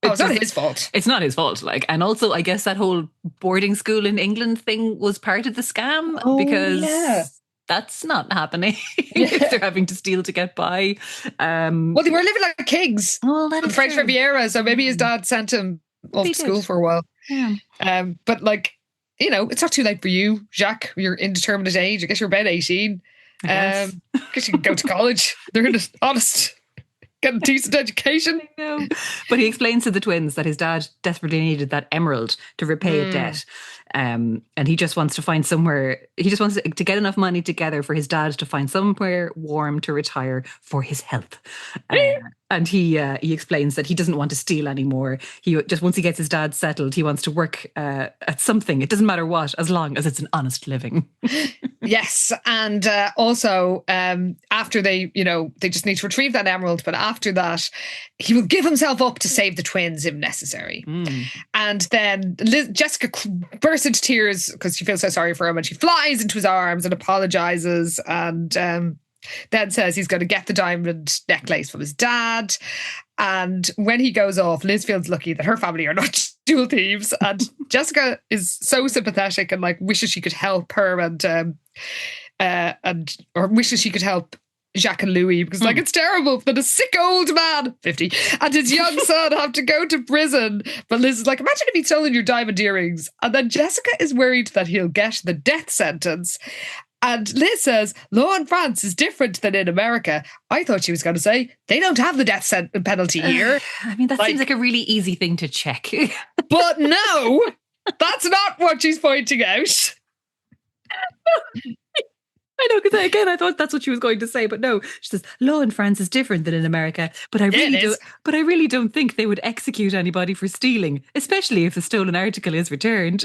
it's not his fault. It's not his fault. Like, and also I guess that whole boarding school in England thing was part of the scam, because that's not happening if they're having to steal to get by. Well, they were living like kings on the French Riviera, so maybe his dad sent him off to school for a while. Yeah. But like, it's not too late for you, Jacques. You're indeterminate age. I guess you're about 18. I guess you can go to college. They're honest. Get a decent education. I know. But he explains to the twins that his dad desperately needed that emerald to repay a debt. And he just wants to find somewhere, he just wants to get enough money together for his dad to find somewhere warm to retire for his health. And he explains that he doesn't want to steal anymore. He just, once he gets his dad settled, he wants to work at something. It doesn't matter what, as long as it's an honest living. Yes. And also after they just need to retrieve that emerald. But after that, he will give himself up to save the twins if necessary. And then Jessica bursts into tears because she feels so sorry for him, and she flies into his arms and apologizes, and then says he's going to get the diamond necklace from his dad. And when he goes off, Liz feels lucky that her family are not jewel thieves, and Jessica is so sympathetic and like wishes she could help her or wishes she could help Jacques and Louis, because like, it's terrible that a sick old man, 50, and his young son have to go to prison. But Liz is like, imagine if he'd stolen your diamond earrings. And then Jessica is worried that he'll get the death sentence. And Liz says, law in France is different than in America. I thought she was going to say, they don't have the death penalty here. I mean, that seems like a really easy thing to check. But no, that's not what she's pointing out. I know, because again, I thought that's what she was going to say, but no. She says, law in France is different than in America, but I really don't think they would execute anybody for stealing, especially if the stolen article is returned.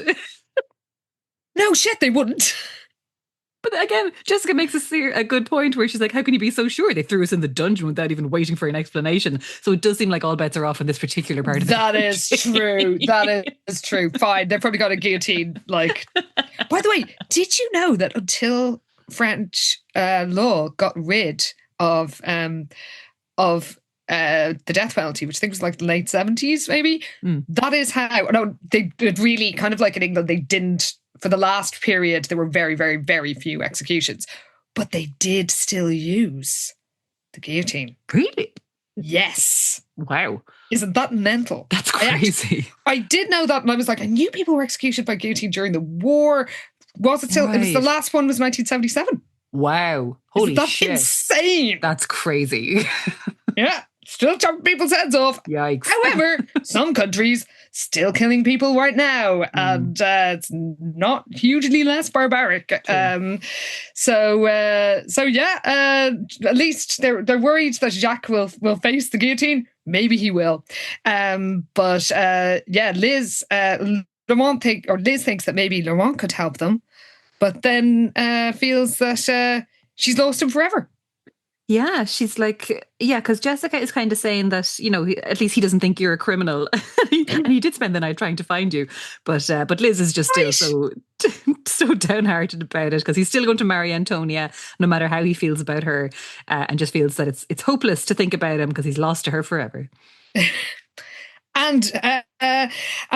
No shit, they wouldn't. But again, Jessica makes a good point where she's like, how can you be so sure? They threw us in the dungeon without even waiting for an explanation. So it does seem like all bets are off in this particular part of that is true. That is true. Fine. They've probably got a guillotine. Like, by the way, did you know that until French law got rid of the death penalty, which I think was like the late 70s, maybe? That is how, no, they really kind of like in England, they didn't. For the last period, there were very, very, very few executions. But they did still use the guillotine. Really? Yes. Wow. Isn't that mental? That's crazy. I did know that, and I was like, I knew people were executed by guillotine during the war. Was it still? Right. It was the last one was 1977. Wow. Holy That's shit. Insane. That's crazy. Yeah. Still chopping people's heads off. Yikes. However, some countries still killing people right now, and it's not hugely less barbaric. So yeah, at least they're worried that Jacques will face the guillotine. Maybe he will. But Liz thinks that maybe Laurent could help them, but then feels that she's lost him forever. Yeah, she's like, yeah, because Jessica is kind of saying that, at least he doesn't think you're a criminal. And he did spend the night trying to find you. But Liz is just still so downhearted about it, because he's still going to marry Antonia, no matter how he feels about her, and just feels that it's hopeless to think about him because he's lost to her forever. And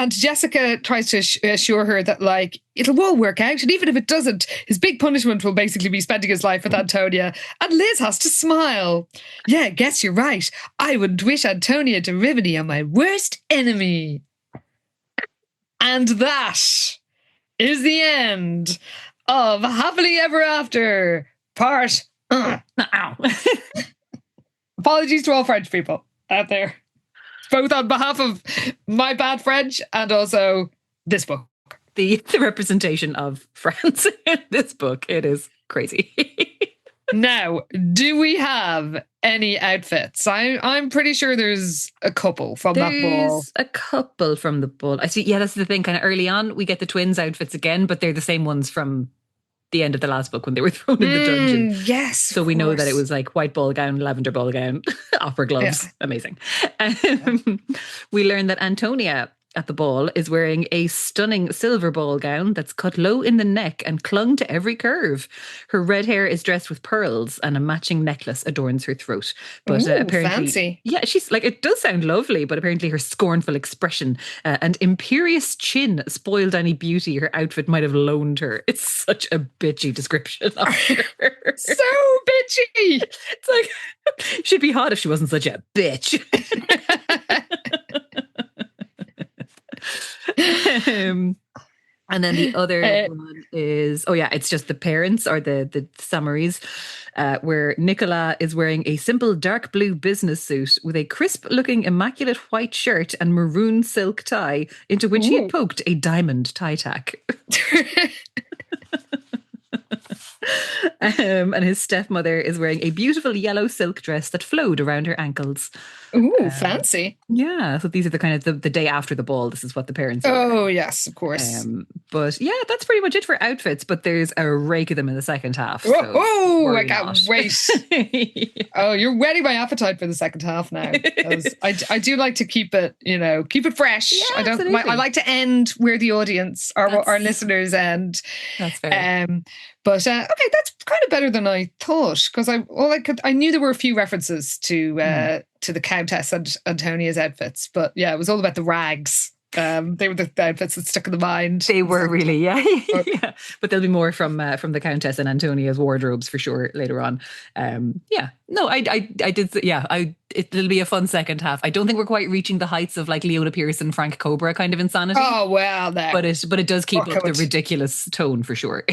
Jessica tries to assure her that, like, it'll all work out. And even if it doesn't, his big punishment will basically be spending his life with Antonia. And Liz has to smile. Yeah, guess you're right. I wouldn't wish Antonia to Rimini on my worst enemy. And that is the end of Happily Ever After, part... Apologies to all French people out there, both on behalf of my bad French and also this book. The representation of France in this book, it is crazy. Now, do we have any outfits? I'm pretty sure there's a couple from that ball. There's a couple from the ball. I see. Yeah, that's the thing. Kind of early on, we get the twins' outfits again, but they're the same ones from the end of the last book when they were thrown in the dungeon. Yes. So we know that it was like white ball gown, lavender ball gown, opera gloves. Yeah. Amazing. We learn that Antonia at the ball is wearing a stunning silver ball gown that's cut low in the neck and clung to every curve. Her red hair is dressed with pearls and a matching necklace adorns her throat. But apparently, fancy. Yeah, she's like, it does sound lovely, but apparently her scornful expression and imperious chin spoiled any beauty her outfit might have loaned her. It's such a bitchy description of her. So bitchy. It's like, she'd be hot if she wasn't such a bitch. And then the other one is, it's just the parents, or the summaries, where Nicola is wearing a simple dark blue business suit with a crisp looking immaculate white shirt and maroon silk tie into which he had poked a diamond tie tack. And his stepmother is wearing a beautiful yellow silk dress that flowed around her ankles. Ooh, fancy. Yeah, so these are the kind of the day after the ball. This is what the parents are. Oh, yes, of course. But yeah, that's pretty much it for outfits, but there's a rake of them in the second half. So I can't wait. Oh, you're whetting my appetite for the second half now. I do like to keep it, keep it fresh. Yeah, I like to end where the audience, our listeners end. That's fair. But okay, that's kind of better than I thought, because I knew there were a few references to the Countess and Antonia's outfits, but yeah, it was all about the rags. They were the outfits that stuck in the mind. They were really, yeah. But there'll be more from the Countess and Antonia's wardrobes for sure later on. I did. Yeah, it'll be a fun second half. I don't think we're quite reaching the heights of like Leona Pierce and Frank Cobra kind of insanity. Oh well, no. But it does keep up the ridiculous tone for sure.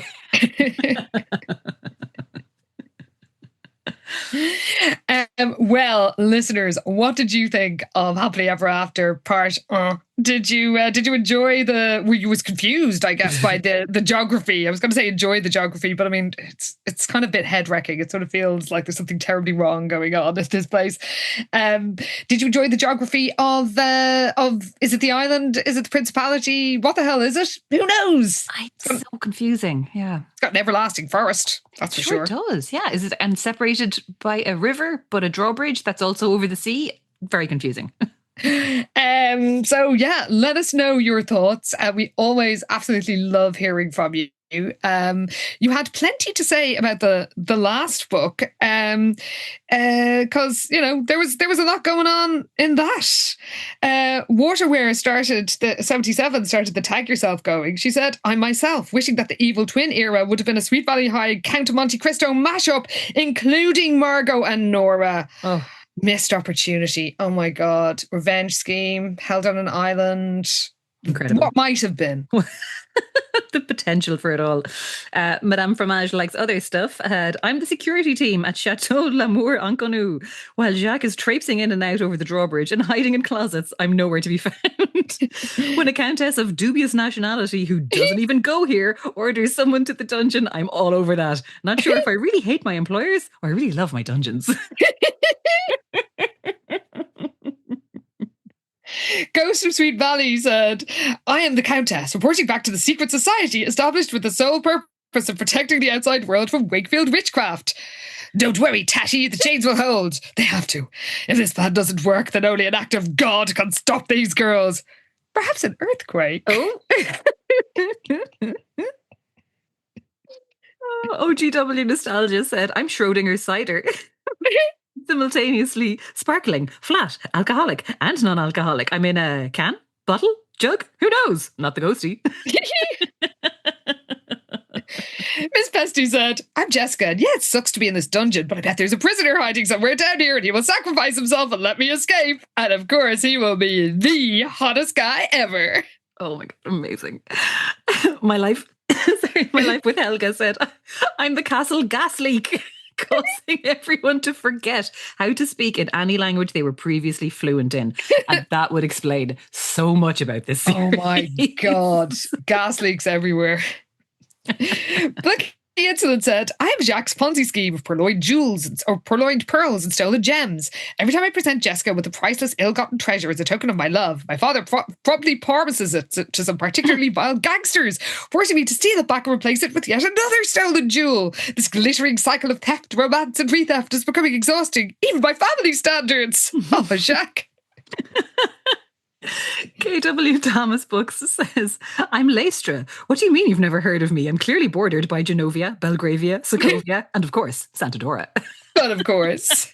Well, listeners, what did you think of Happily Ever After part? Did you enjoy you was confused, I guess, by the geography? I was going to say enjoy the geography, but I mean, it's kind of a bit head wrecking. It sort of feels like there's something terribly wrong going on at this place. Did you enjoy the geography of is it the island? Is it the principality? What the hell is it? Who knows? It's so confusing. Yeah, it's got an everlasting forest. That's for sure. It does. Yeah, is it and separated by a river, but a drawbridge that's also over the sea? Very confusing. So yeah, let us know your thoughts. We always absolutely love hearing from you. You had plenty to say about the last book, because there was a lot going on in that. Waterware started the 77 started the Tag Yourself going. She said, "I myself wishing that the Evil Twin era would have been a Sweet Valley High Count of Monte Cristo mashup, including Margot and Nora." Oh. Missed opportunity. Oh my God. Revenge scheme, held on an island. Incredible. What might have been. The potential for it all. Madame Fromage likes other stuff. I'm the security team at Chateau L'Amour en Connu. While Jacques is traipsing in and out over the drawbridge and hiding in closets, I'm nowhere to be found. When a countess of dubious nationality who doesn't even go here orders someone to the dungeon, I'm all over that. Not sure if I really hate my employers or I really love my dungeons. Ghost of Sweet Valley said, "I am the Countess, reporting back to the secret society established with the sole purpose purpose of protecting the outside world from Wakefield witchcraft. Don't worry, Tatty, the chains will hold. They have to. If this plan doesn't work, then only an act of God can stop these girls. Perhaps an earthquake. Oh. OGW Nostalgia said, I'm Schrodinger's cider. Simultaneously sparkling, flat, alcoholic, and non-alcoholic. I'm in a can, bottle, jug, who knows? Not the ghosty. Miss Pesty said, I'm Jessica, and yeah, it sucks to be in this dungeon, but I bet there's a prisoner hiding somewhere down here, and he will sacrifice himself and let me escape. And of course, he will be the hottest guy ever. Oh my God, amazing. My life with Helga said, I'm the castle gas leak, causing everyone to forget how to speak in any language they were previously fluent in. And that would explain so much about this series. Oh my God, gas leaks everywhere. Look, the incident said, I have Jacques' Ponzi scheme of purloined jewels or purloined pearls and stolen gems. Every time I present Jessica with a priceless ill-gotten treasure as a token of my love, my father promptly promises it to some particularly vile gangsters, forcing me to steal it back and replace it with yet another stolen jewel. This glittering cycle of theft, romance and re-theft is becoming exhausting, even by family standards. Oh, Jacques. KW Thomas Books says, I'm Laestra. What do you mean you've never heard of me? I'm clearly bordered by Genovia, Belgravia, Sokovia, and of course, Santa Dora. But of course.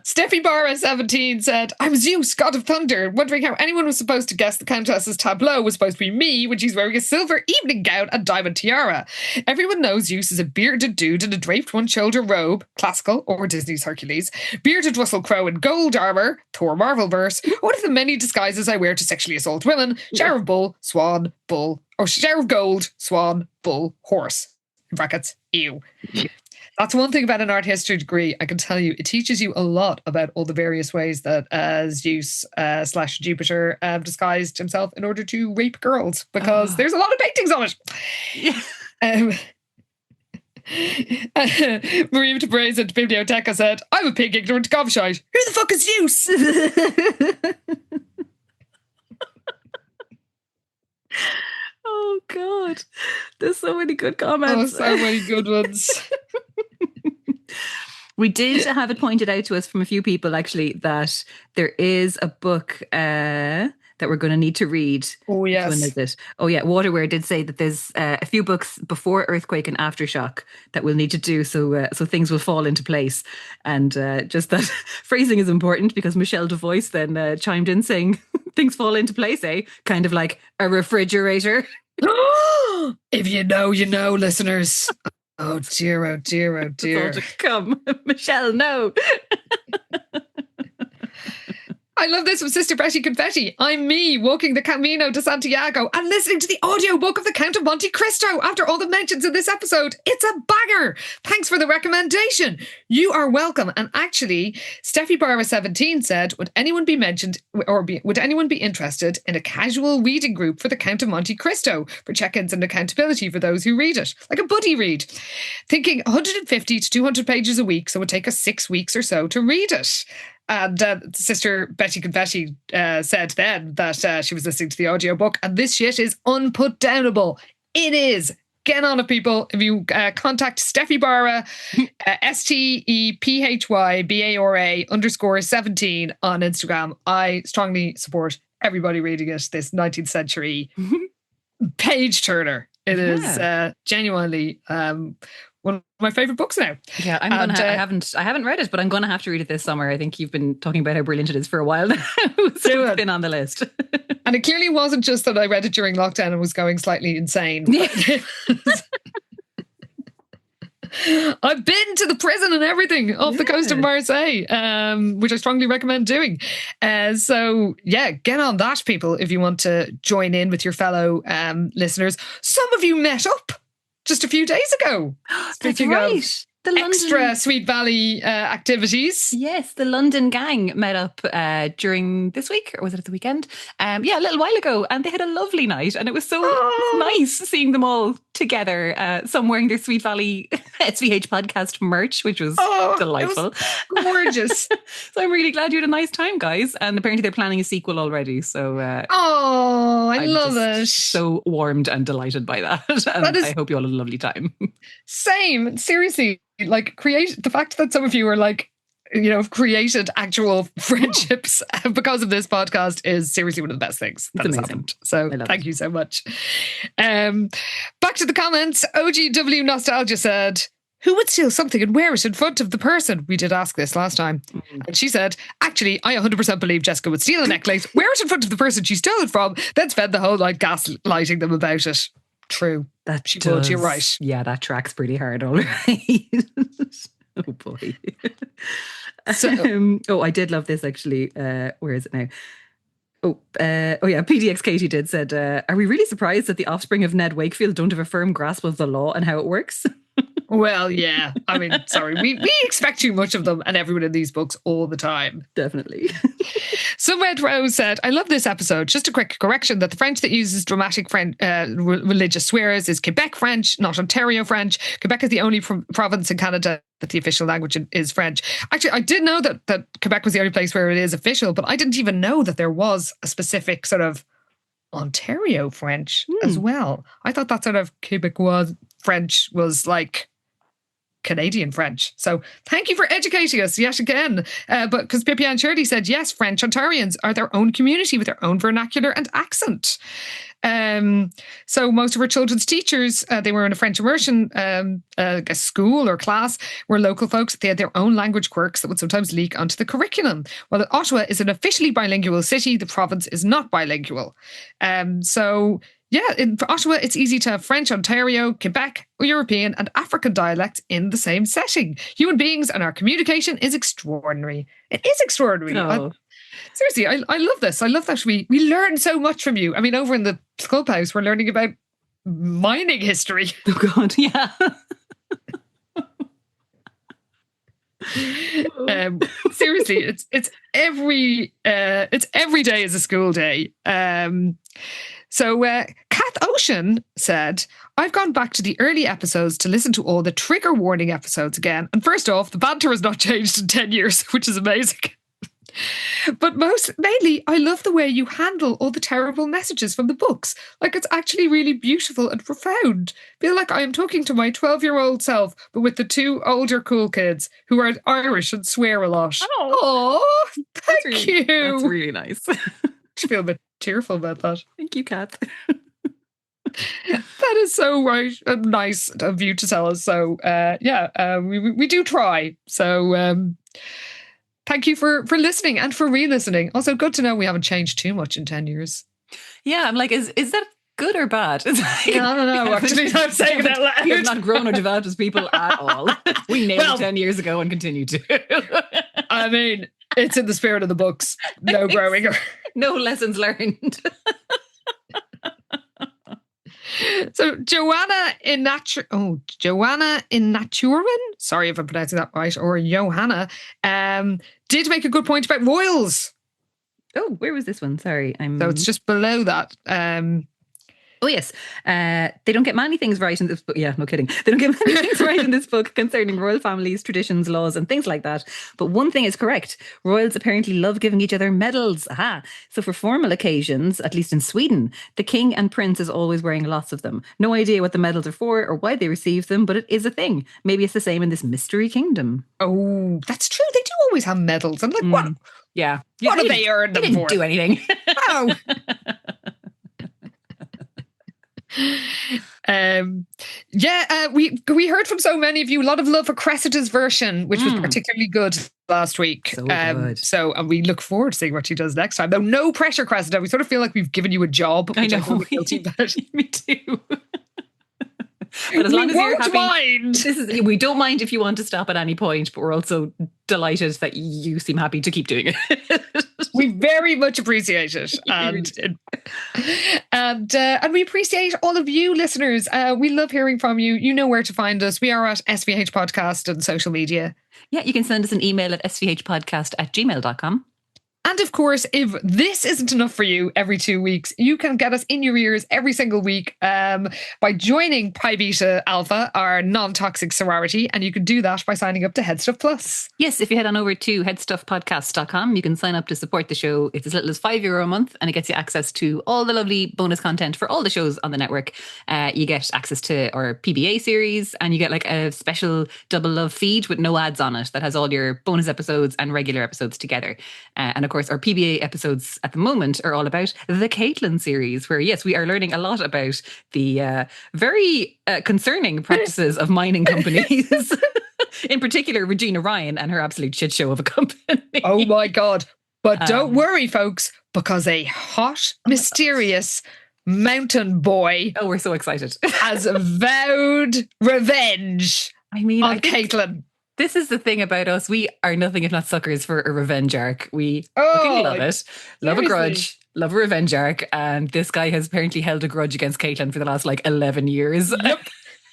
Steffi Barra 17 said, I'm Zeus, god of thunder, wondering how anyone was supposed to guess the Countess's tableau was supposed to be me when she's wearing a silver evening gown and diamond tiara. Everyone knows Zeus is a bearded dude in a draped one-shoulder robe, classical or Disney's Hercules, bearded Russell Crowe in gold armour, Thor Marvelverse, one of the many disguises I wear to sexually assault women, shower of bull, swan, bull, or shower of gold, swan, bull, horse. In brackets, ew. That's one thing about an art history degree. I can tell you, it teaches you a lot about all the various ways that Zeus / Jupiter disguised himself in order to rape girls, because there's a lot of paintings of it. Maria Tabraze at Biblioteca said, I'm a pig ignorant gobshite. Who the fuck is Zeus? Oh God, there's so many good comments. Oh, so many good ones. We did have it pointed out to us from a few people, actually, that there is a book that we're going to need to read. Oh, yes. When is it? Oh, yeah. Waterware did say that there's a few books before Earthquake and Aftershock that we'll need to do so things will fall into place. And just that phrasing is important, because Michelle DeVoice then chimed in saying things fall into place, eh? Kind of like a refrigerator. If you know, you know, listeners. Oh dear, oh dear, oh dear. It's all to come. Michelle, no. I love this from Sister Betty Confetti. I'm me walking the Camino de Santiago and listening to the audiobook of The Count of Monte Cristo after all the mentions in this episode. It's a banger. Thanks for the recommendation. You are welcome. And actually, Steffi Barra 17 said, would anyone be interested in a casual reading group for The Count of Monte Cristo for check-ins and accountability for those who read it? Like a buddy read. Thinking 150 to 200 pages a week, so it would take us 6 weeks or so to read it. And Sister Betty Confetti said then that she was listening to the audiobook, and this shit is unputdownable. It is. Get on it, people. If you contact Steffi Barra, STEPHYBARA_17 on Instagram, I strongly support everybody reading it, this 19th century page turner. It is genuinely one of my favourite books now. Yeah, I haven't read it, but I'm gonna have to read it this summer. I think you've been talking about how brilliant it is for a while now. So it's been on the list. And it clearly wasn't just that I read it during lockdown and was going slightly insane. I've been to the prison and everything off the coast of Marseille, which I strongly recommend doing. So get on that, people, if you want to join in with your fellow listeners. Some of you met up just a few days ago. That's right. The extra Sweet Valley activities. Yes, the London gang met up during this week, or was it at the weekend? A little while ago, and they had a lovely night, and it was so nice seeing them all together, some wearing their Sweet Valley SVH podcast merch, which was delightful. It was gorgeous. So I'm really glad you had a nice time, guys. And apparently they're planning a sequel already. So I I'm love it. So warmed and delighted by that. And I hope you all had a lovely time. Same. Seriously, like the fact that some of you are like, created actual friendships because of this podcast is seriously one of the best things that has happened. So thank you so much. Back to the comments. OGW Nostalgia said, who would steal something and wear it in front of the person? We did ask this last time. And she said, actually, I 100% believe Jessica would steal a necklace, wear it in front of the person she stole it from, then spend the whole night gaslighting them about it. True. That she would, you're right. Yeah, that tracks pretty hard already. Oh boy. So, I did love this actually. Where is it now? PDX Katie said, are we really surprised that the offspring of Ned Wakefield don't have a firm grasp of the law and how it works? Well, yeah. I mean, sorry. We expect too much of them and everyone in these books all the time. Definitely. Red Rose said, I love this episode. Just a quick correction that the French that uses dramatic religious swears is Quebec French, not Ontario French. Quebec is the only province in Canada that the official language is French. Actually, I did know that Quebec was the only place where it is official, but I didn't even know that there was a specific sort of Ontario French as well. I thought that sort of Quebecois French was like Canadian French. So thank you for educating us yet again. But because Pippi Ann Shirley said, yes, French Ontarians are their own community with their own vernacular and accent. So most of her children's teachers, they were in a French immersion a school or class, were local folks. They had their own language quirks that would sometimes leak onto the curriculum. While Ottawa is an officially bilingual city, the province is not bilingual. Yeah, in Ottawa, it's easy to have French, Ontario, Quebec, European and African dialects in the same setting. Human beings and our communication is extraordinary. It is extraordinary. No. Seriously, I love this. I love that we learn so much from you. I mean, over in the clubhouse, we're learning about mining history. Oh, God, yeah. Seriously, it's every day is a school day. So Kath Ocean said, I've gone back to the early episodes to listen to all the trigger warning episodes again. And first off, the banter has not changed in 10 years, which is amazing. But mainly, I love the way you handle all the terrible messages from the books. Like, it's actually really beautiful and profound. Feel like I am talking to my 12-year-old self, but with the two older cool kids who are Irish and swear a lot. Oh, thank you. That's really nice. I feel a bit tearful about that. Thank you, Kat. That is so right and nice of you to tell us. So, we do try. So, thank you for listening and for re-listening. Also, good to know we haven't changed too much in 10 years. Yeah, I'm like, is that good or bad? It's like, I don't know, actually. I'm saying it out loud. We have not grown or developed as people at all. We nailed it 10 years ago and continue to. I mean, it's in the spirit of the books. No growing. No lessons learned. So Joanna Inaturan, sorry if I'm pronouncing that right, or Johanna, did make a good point about royals. Oh, where was this one? Sorry. So it's just below that. Oh, yes. They don't get many things right in this book. Yeah, no kidding. They don't get many things right in this book concerning royal families, traditions, laws, and things like that. But one thing is correct. Royals apparently love giving each other medals. Aha. So for formal occasions, at least in Sweden, the king and prince is always wearing lots of them. No idea what the medals are for or why they receive them, but it is a thing. Maybe it's the same in this mystery kingdom. Oh, that's true. They do always have medals. I'm like, what? Yeah. What have they earned them for? They didn't do anything. Oh. We heard from so many of you a lot of love for Cressida's version, which was particularly good last week. So good. And we look forward to seeing what she does next time. Though no pressure, Cressida. We sort of feel like we've given you a job. I know. I'm guilty about. Me too. But as long as you're happy, mind. We don't mind if you want to stop at any point, but we're also delighted that you seem happy to keep doing it. We very much appreciate it. And we appreciate all of you listeners. We love hearing from you. You know where to find us. We are at SVH Podcast on social media. Yeah, you can send us an email at svhpodcast@gmail.com. And of course, if this isn't enough for you every 2 weeks, you can get us in your ears every single week by joining Pi Beta Alpha, our non-toxic sorority. And you can do that by signing up to HeadStuff Plus. Yes, if you head on over to headstuffpodcast.com, you can sign up to support the show. It's as little as €5 a month, and it gets you access to all the lovely bonus content for all the shows on the network. You get access to our PBA series, and you get like a special Double Love feed with no ads on it that has all your bonus episodes and regular episodes together. And of course, our PBA episodes at the moment are all about the Caitlin series, where, yes, we are learning a lot about the very concerning practices of mining companies. In particular, Regina Ryan and her absolute shit show of a company. Oh my God. But don't worry, folks, because a hot, mysterious mountain boy. Oh, we're so excited. Has vowed revenge on Caitlin. This is the thing about us. We are nothing if not suckers for a revenge arc. We fucking love it. Love a grudge. Love a revenge arc. And this guy has apparently held a grudge against Caitlin for the last 11 years. Yep.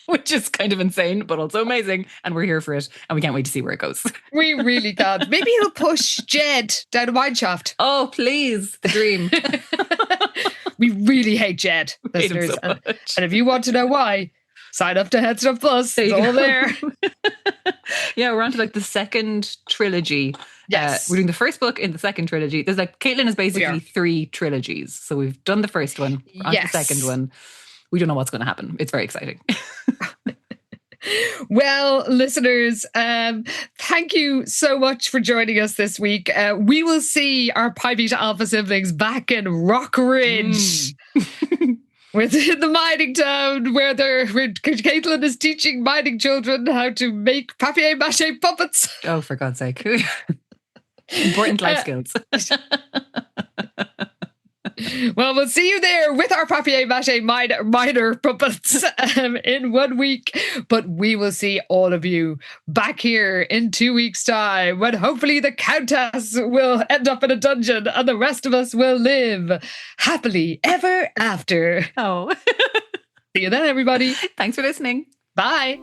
Which is kind of insane, but also amazing. And we're here for it. And we can't wait to see where it goes. We really can't. Maybe he'll push Jed down a mine shaft. Oh, please. The dream. We really hate Jed, listeners. Hate him so much. And if you want to know why, sign up to HeadStuff Plus. It's all there. Yeah, we're on to the second trilogy. Yes. We're doing the first book in the second trilogy. There's Caitlin is basically 3 trilogies. So we've done the first one. We're on to the second one. We don't know what's going to happen. It's very exciting. Well, listeners, thank you so much for joining us this week. We will see our Pi Beta Alpha siblings back in Rock Ridge. Within the mining town where Caitlin is teaching mining children how to make papier-mâché puppets. Oh, for God's sake. Important life skills. Well, we'll see you there with our papier-mâché miner puppets in 1 week. But we will see all of you back here in 2 weeks' time, when hopefully the Countess will end up in a dungeon and the rest of us will live happily ever after. Oh. See you then, everybody. Thanks for listening. Bye.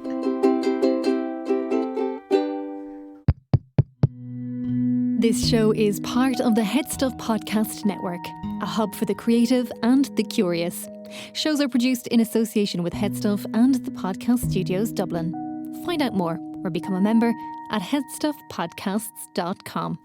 This show is part of the HeadStuff Podcast Network, a hub for the creative and the curious. Shows are produced in association with HeadStuff and the Podcast Studios Dublin. Find out more or become a member at headstuffpodcasts.com.